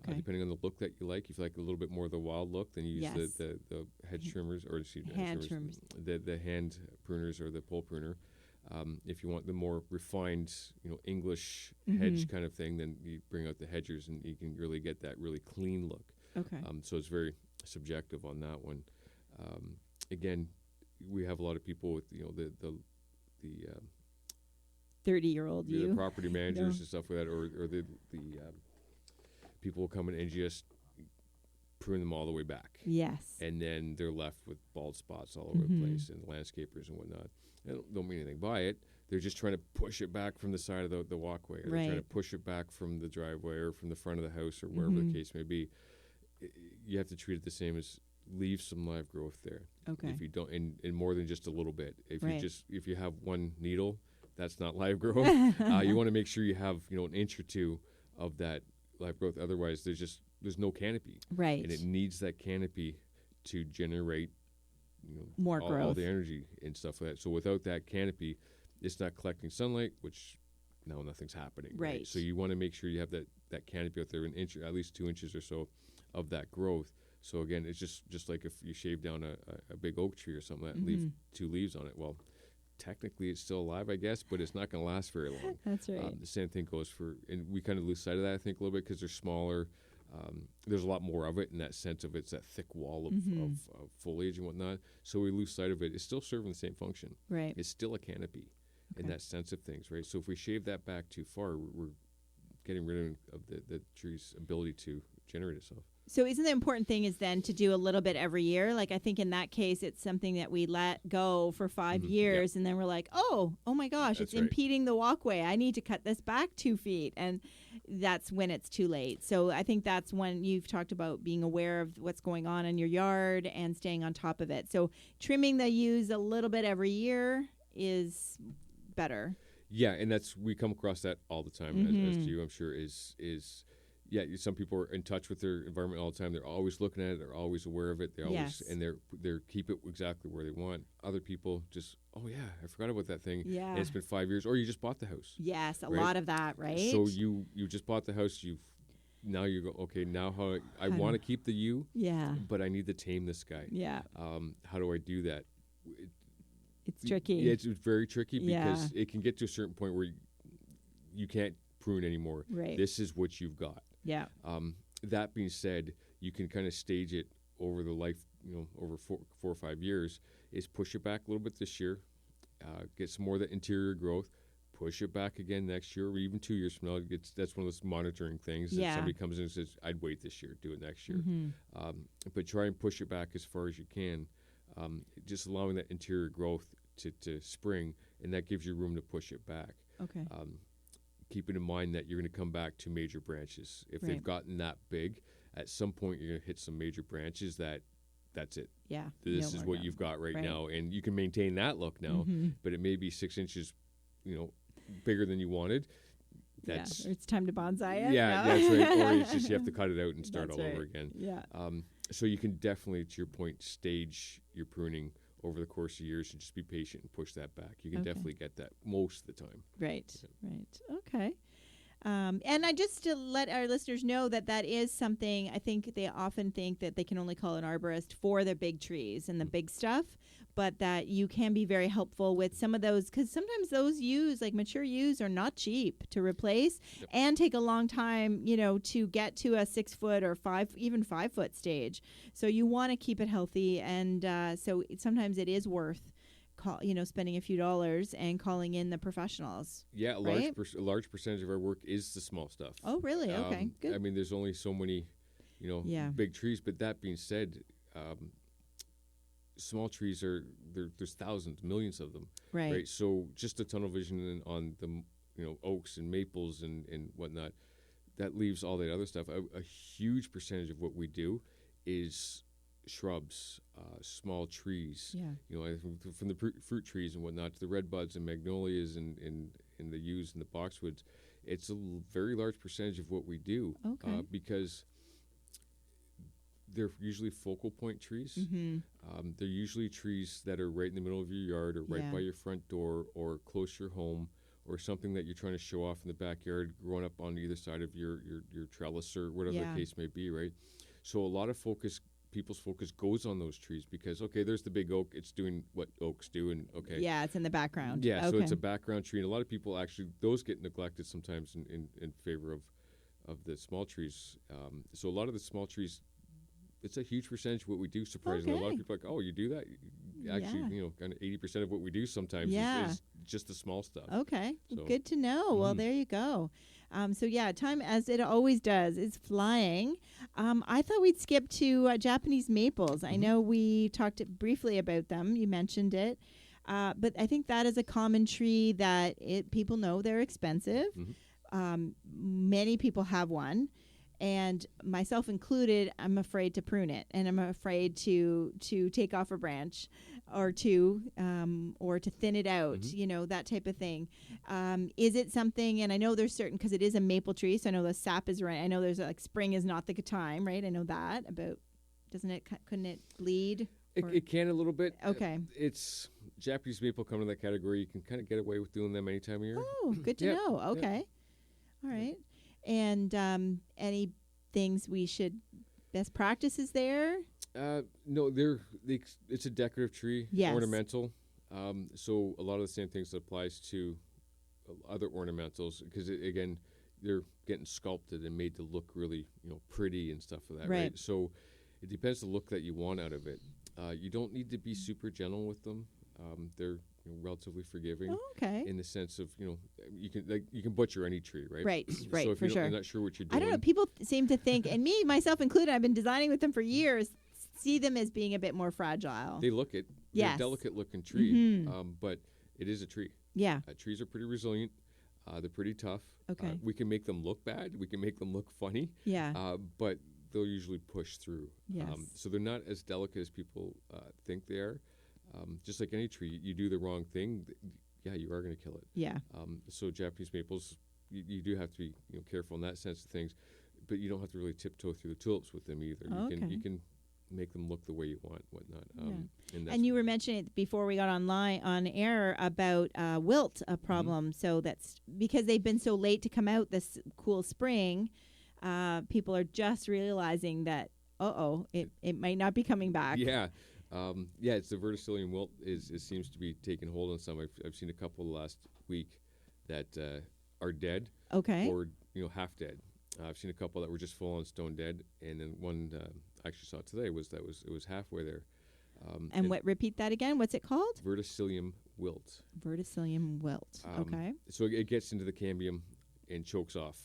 Depending on the look that you like. If you like a little bit more of the wild look, then you use the hedge trimmers, or hand trimmers. The hand pruners or the pole pruner. If you want the more refined, English Mm-hmm. hedge kind of thing, then you bring out the hedgers, and you can really get that really clean look. Okay. So it's very subjective on that one. Again, we have a lot of people with the 30-year-old the you. property managers and stuff like that, or the people will come in and just prune them all the way back. Yes. And then they're left with bald spots all over the place, and landscapers and whatnot. They don't mean anything by it. They're just trying to push it back from the side of the walkway, or they're trying to push it back from the driveway or from the front of the house, or wherever the case may be. You have to treat it the same as leave some live growth there. Okay. If you don't, and more than just a little bit. If Right. if you have one needle, that's not live growth. You want to make sure you have an inch or two of that live growth. Otherwise, there's no canopy. Right. And it needs that canopy to generate More all growth. the energy and stuff like that. So without that canopy, it's not collecting sunlight, which now nothing's happening. Right. So you want to make sure you have that canopy out there, an inch, at least 2 inches or so of that growth. So again, it's just like if you shave down a big oak tree or something like that, and leave 2 leaves on it. Well, technically it's still alive, I guess, but it's not going to last very long. That's right. The same thing goes and we kind of lose sight of that, I think, a little bit because they're smaller. There's a lot more of it in that sense of it's that thick wall of foliage and whatnot. So we lose sight of it. It's still serving the same function. Right. It's still a canopy in that sense of things, right? So if we shave that back too far, we're getting rid of the tree's ability to generate itself. So isn't the important thing is then to do a little bit every year? Like I think in that case, it's something that we let go for 5 years, and then we're like, oh my gosh, That's it's impeding the walkway. I need to cut this back 2 feet, and that's when it's too late. So I think that's when you've talked about being aware of what's going on in your yard and staying on top of it. So trimming the yews a little bit every year is better. Yeah, and we come across that all the time, as you, I'm sure, is some people are in touch with their environment all the time. They're always looking at it. They're always aware of it. They always and they're keep it exactly where they want. Other people just, oh yeah, I forgot about that thing. Yeah, and it's been 5 years, or you just bought the house. Yes, a lot of that, right? So you just bought the house. Now you go, okay, now how I want to keep the yew. Yeah, but I need to tame this guy. Yeah. How do I do that? It's tricky. Yeah, it's very tricky because it can get to a certain point where you can't prune anymore. Right. This is what you've got. Yeah. That being said, you can kind of stage it over the life, over 4 or 5 years, is push it back a little bit this year, get some more of the interior growth, push it back again next year, or even 2 years from now. That's one of those monitoring things that somebody comes in and says, I'd wait this year, do it next year. But try and push it back as far as you can, just allowing that interior growth to spring, and that gives you room to push it back. Okay. Keeping in mind that you're going to come back to major branches. If they've gotten that big, at some point you're going to hit some major branches that's it. Yeah. This is what you've got right now. And you can maintain that look now, but it may be 6 inches, bigger than you wanted. That's or it's time to bonsai it. Yeah, that's right. Or it's just you have to cut it out and start all over again. Yeah. So you can definitely, to your point, stage your pruning over the course of years and just be patient and push that back. You can definitely get that most of the time. Right. Okay. And I just to let our listeners know that is something, I think they often think that they can only call an arborist for the big trees and the big stuff, but that you can be very helpful with some of those, because sometimes those yews, like mature yews, are not cheap to replace and take a long time, to get to a 6 foot or 5 foot stage. So you want to keep it healthy, and so sometimes it is worth spending a few dollars and calling in the professionals. Yeah, a large percentage of our work is the small stuff. Oh, really? Okay, good. I mean, there's only so many, big trees. But that being said, small trees there's thousands, millions of them. Right. So just the tunnel vision on the oaks and maples and whatnot, that leaves all that other stuff. A huge percentage of what we do is shrubs, small trees. Yeah. From the fruit trees and whatnot to the red buds and magnolias and the yews and the boxwoods. It's a very large percentage of what we do. Okay. Because they're usually focal point trees. They're usually trees that are right in the middle of your yard or right by your front door or close to your home, or something that you're trying to show off in the backyard growing up on either side of your trellis or whatever the case may be, right? So a lot of focus people's focus goes on those trees because, okay, there's the big oak. It's doing what oaks do. And, okay. Yeah, it's in the background. Yeah, okay. So it's a background tree. And a lot of people actually, those get neglected sometimes in favor of the small trees. So a lot of the small trees, it's a huge percentage of what we do, surprisingly. A lot of people are like, oh, you do that? Actually, kind of 80% of what we do sometimes is just the small stuff. Okay, So, good to know. Well, there you go. So time, as it always does, is flying. I thought we'd skip to Japanese maples. I know we talked briefly about them. You mentioned it. But I think that is a common tree that people know they're expensive. Many people have one. And myself included, I'm afraid to prune it, and I'm afraid to take off a branch, or to thin it out, that type of thing. Is it something? And I know there's certain, because it is a maple tree, so I know the sap is right. I know there's spring is not the time, right? I know that about. Couldn't it bleed? It can a little bit. Okay. It's Japanese maple come in that category. You can kind of get away with doing them any time of year. Oh, good to know. Okay. All right. And any things we should, best practices there? No, it's a decorative tree, ornamental. So a lot of the same things that applies to other ornamentals, because again, they're getting sculpted and made to look really pretty and stuff like that, right? So it depends the look that you want out of it. You don't need to be super gentle with them. They're relatively forgiving. Oh, okay. In the sense of you can butcher any tree, right? Right, So if for sure. you're not sure what you're doing, I don't know. People seem to think, and me myself included, I've been designing with them for years. See them as being a bit more fragile. They look it. Yes. They're a delicate looking tree, but it is a tree. Yeah. Trees are pretty resilient. They're pretty tough. Okay. We can make them look bad. We can make them look funny. Yeah. But they'll usually push through. Yes. So they're not as delicate as people think they are. Just like any tree, you do the wrong thing, you are going to kill it. Yeah. So Japanese maples, you do have to be careful in that sense of things, but you don't have to really tiptoe through the tulips with them either. You can make them look the way you want, whatnot. And you were mentioning it before we got on air about wilt, a problem. So that's because they've been so late to come out this cool spring. People are just realizing that it might not be coming back. Yeah. It's the verticillium wilt it seems to be taking hold on some. I've seen a couple last week that are dead, or half dead. I've seen a couple that were just full on stone dead, and then one I actually saw today it was halfway there. And repeat that again? What's it called? Verticillium wilt. Verticillium wilt. Okay. So it gets into the cambium and chokes off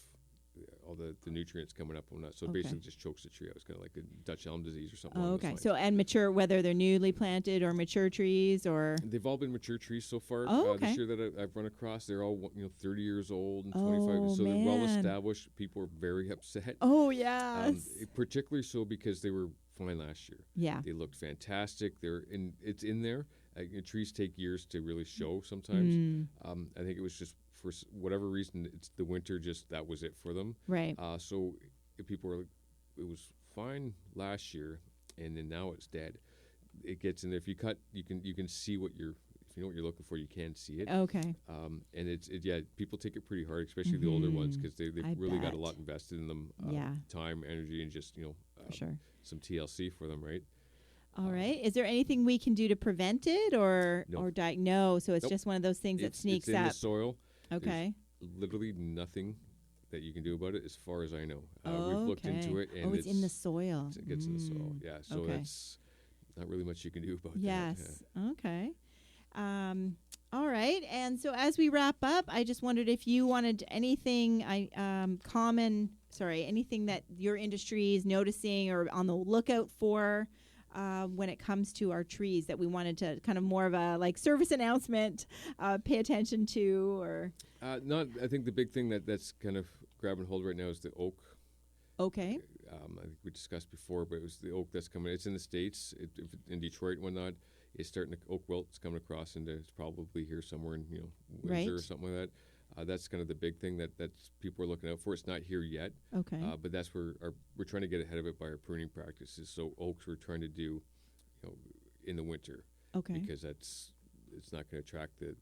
all the nutrients coming up on that. So it basically just chokes the tree out. It's kind of like a Dutch elm disease or something. Okay. So, and mature, whether they're newly planted or mature trees, or? They've all been mature trees so far. This year that I've run across, they're all 30 years old and 25. So they're well established. People are very upset. Oh, yes. Particularly so because they were fine last year. Yeah. They looked fantastic. It's in there. Trees take years to really show sometimes. I think it was just for whatever reason, it's the winter. Just that was it for them. Right. So people were like, it was fine last year, and then now it's dead. It gets in there. If you cut, you can see if you know what you're looking for, you can see it. Okay. And people take it pretty hard, especially the older ones, because they've really got a lot invested in them. Time, energy, and just for sure, some TLC for them, right? All right. Is there anything we can do to prevent it or diagnose? So it's just one of those things that sneaks up. It's in up. the soil. Okay. There's literally nothing that you can do about it, as far as I know. We've looked into it, and it's in the soil. It gets in the soil. Yeah. So that's not really much you can do about that. Yes. Yeah. Okay. All right. And so as we wrap up, I just wondered if you wanted anything anything that your industry is noticing or on the lookout for when it comes to our trees that we wanted to kind of more of a service announcement pay attention to, or I think the big thing that's kind of grabbing hold right now is the oak. Okay. I think we discussed before, but it was the oak that's coming. It's in the States, in Detroit and whatnot. It's starting to, oak wilt is coming across into, it's probably here somewhere in Windsor or something like that. That's kind of the big thing that people are looking out for. It's not here yet. Okay. But that's where we're trying to get ahead of it by our pruning practices. So oaks we're trying to do, in the winter. Okay. Because it's not going to attract the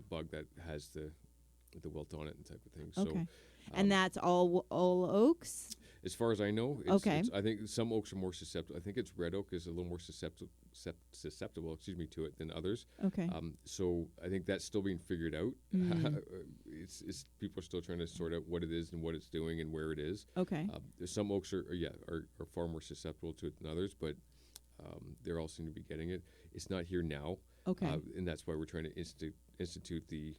bug that has the wilt on it and type of thing. Okay. So, and that's all oaks? As far as I know, Okay. I think some oaks are more susceptible. I think it's red oak is a little more susceptible, to it than others. Okay. So I think that's still being figured out. It's people are still trying to sort out what it is and what it's doing and where it is. Okay. Some oaks are far more susceptible to it than others, but they all seem to be getting it. It's not here now. Okay. And that's why we're trying to institute the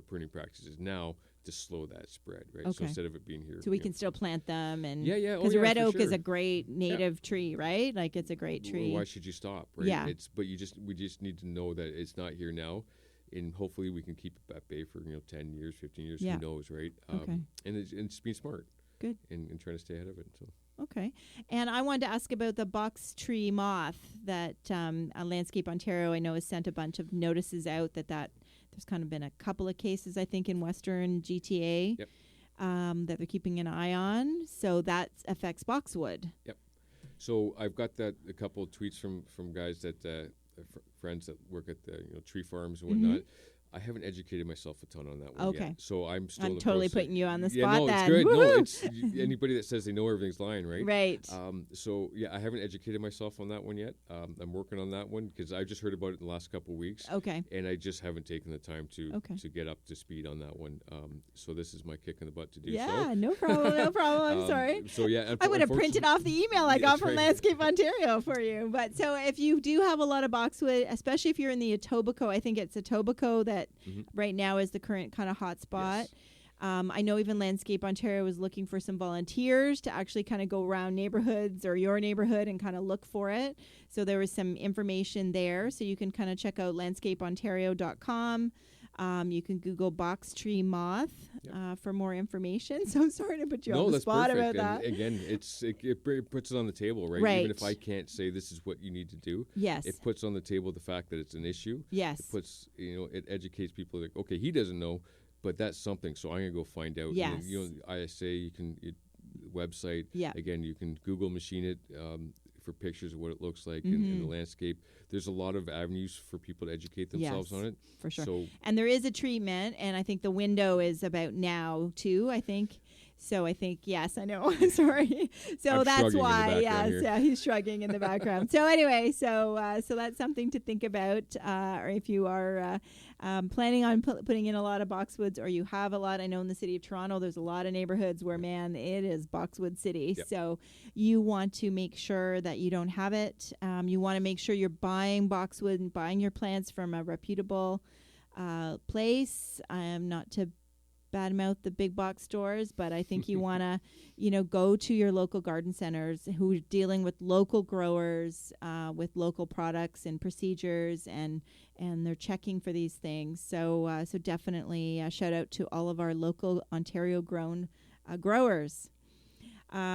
pruning practices now to slow that spread, right? So Okay. instead of it being here, So we can still plant them, and Yeah. because Oh, yeah, red for oak is sure. a great native tree, right? Like it's a great tree. Why should you stop, right? Yeah. But we just need to know that it's not here now, and hopefully we can keep it at bay for 10 years, 15 years. Yeah. Who knows, right? Okay. And it's being smart. Good. And trying to stay ahead of it. So. Okay. And I wanted to ask about the box tree moth that Landscape Ontario, I know, has sent a bunch of notices out that there's kind of been a couple of cases, I think, in Western GTA Yep. that they're keeping an eye on. So that affects boxwood. Yep. So I've got a couple of tweets from guys that friends that work at the tree farms and whatnot. I haven't educated myself a ton on that one Okay. yet. So I'm still I'm in the totally process. putting you on the Yeah, spot no, then. it's good. No, Woohoo! it's anybody that says they know everything's lying, right? Right. So yeah, I haven't educated myself on that one yet. I'm working on that one because I just heard about it in the last couple of weeks. Okay. And I just haven't taken the time to Okay. get up to speed on that one. So this is my kick in the butt to do so. Yeah, no problem. No problem. I'm sorry. So yeah, I would have printed off the email I got That's from right. Landscape Ontario for you. But so if you do have a lot of boxwood, especially if you're in the Etobicoke, I think it's Etobicoke that right now is the current kind of hot spot. Yes. I know even Landscape Ontario was looking for some volunteers to actually kind of go around neighborhoods or your neighborhood and kind of look for it. So there was some information there. So you can kind of check out landscapeontario.com. You can Google box tree moth for more information. So sorry to put you on the that's spot perfect. about that. And again, it puts it on the table, right? Right. Even if I can't say this is what you need to do, Yes. it puts on the table the fact that it's an issue. Yes. It puts, it educates people like, okay, he doesn't know, but that's something. So I'm gonna go find out. Yes. And, ISA, website. Yeah. Again, you can Google machine it for pictures of what it looks like in the landscape. There's a lot of avenues for people to educate themselves Yes, on it. for sure. So And there is a treatment, and I think the window is about now too, I think. So I think, yes, I know. Sorry. So I'm that's shrugging in the why, background yes, here. yeah, he's shrugging in the background. So anyway, so that's something to think about, or if you are planning on putting in a lot of boxwoods, or you have a lot. I know in the city of Toronto, there's a lot of neighborhoods where, man, it is boxwood city. Yep. So you want to make sure that you don't have it. You want to make sure you're buying boxwood and buying your plants from a reputable place. Not to badmouth the big box stores, but I think you want to, go to your local garden centers who are dealing with local growers, with local products and procedures, and they're checking for these things. So definitely shout out to all of our local Ontario grown growers.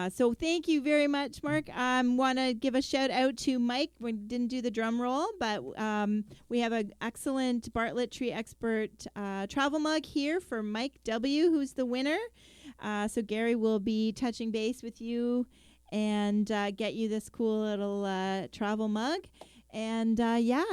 So thank you very much, Mark. Want to give a shout out to Mike. We didn't do the drum roll, but we have an excellent Bartlett Tree Expert travel mug here for Mike W., who's the winner. So Gary will be touching base with you and get you this cool little travel mug. And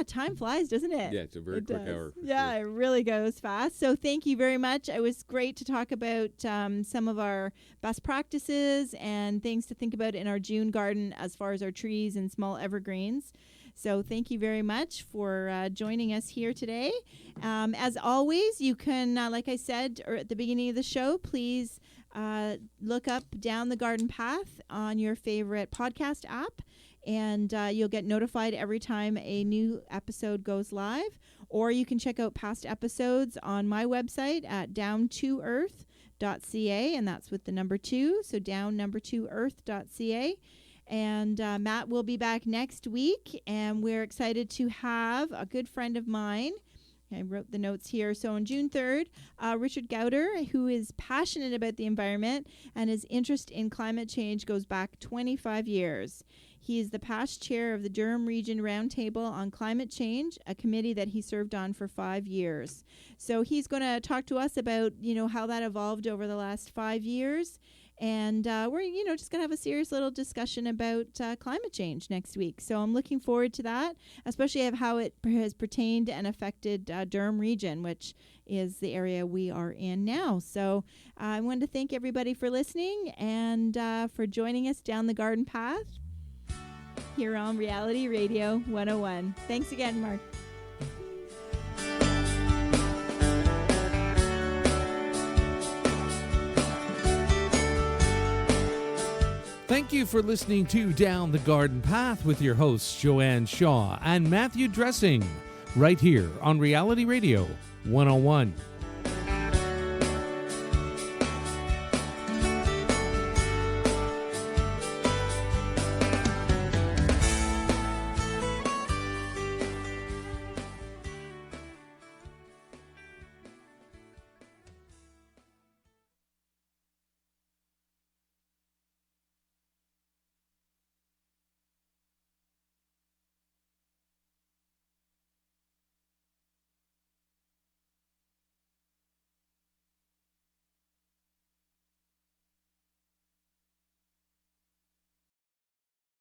time flies, doesn't it? yeah, it's a very quick hour. For Yeah, sure. it really goes fast. So thank you very much. It was great to talk about some of our best practices and things to think about in our June garden as far as our trees and small evergreens. So thank you very much for joining us here today. As always, you can, like I said at the beginning of the show, please look up Down the Garden Path on your favorite podcast app. And you'll get notified every time a new episode goes live. Or you can check out past episodes on my website at down2earth.ca, and that's with the number 2, so down2earth.ca. And Matt will be back next week, and we're excited to have a good friend of mine. I wrote the notes here. So on June 3rd, Richard Gowder, who is passionate about the environment, and his interest in climate change goes back 25 years. He is the past chair of the Durham Region Roundtable on Climate Change, a committee that he served on for 5 years. So he's going to talk to us about, how that evolved over the last 5 years And we're, just going to have a serious little discussion about climate change next week. So I'm looking forward to that, especially of how it has pertained and affected Durham region, which is the area we are in now. So I wanted to thank everybody for listening and for joining us down the garden path here on Reality Radio 101. Thanks again, Mark. Thank you for listening to Down the Garden Path with your hosts Joanne Shaw and Matthew Dressing, right here on Reality Radio 101.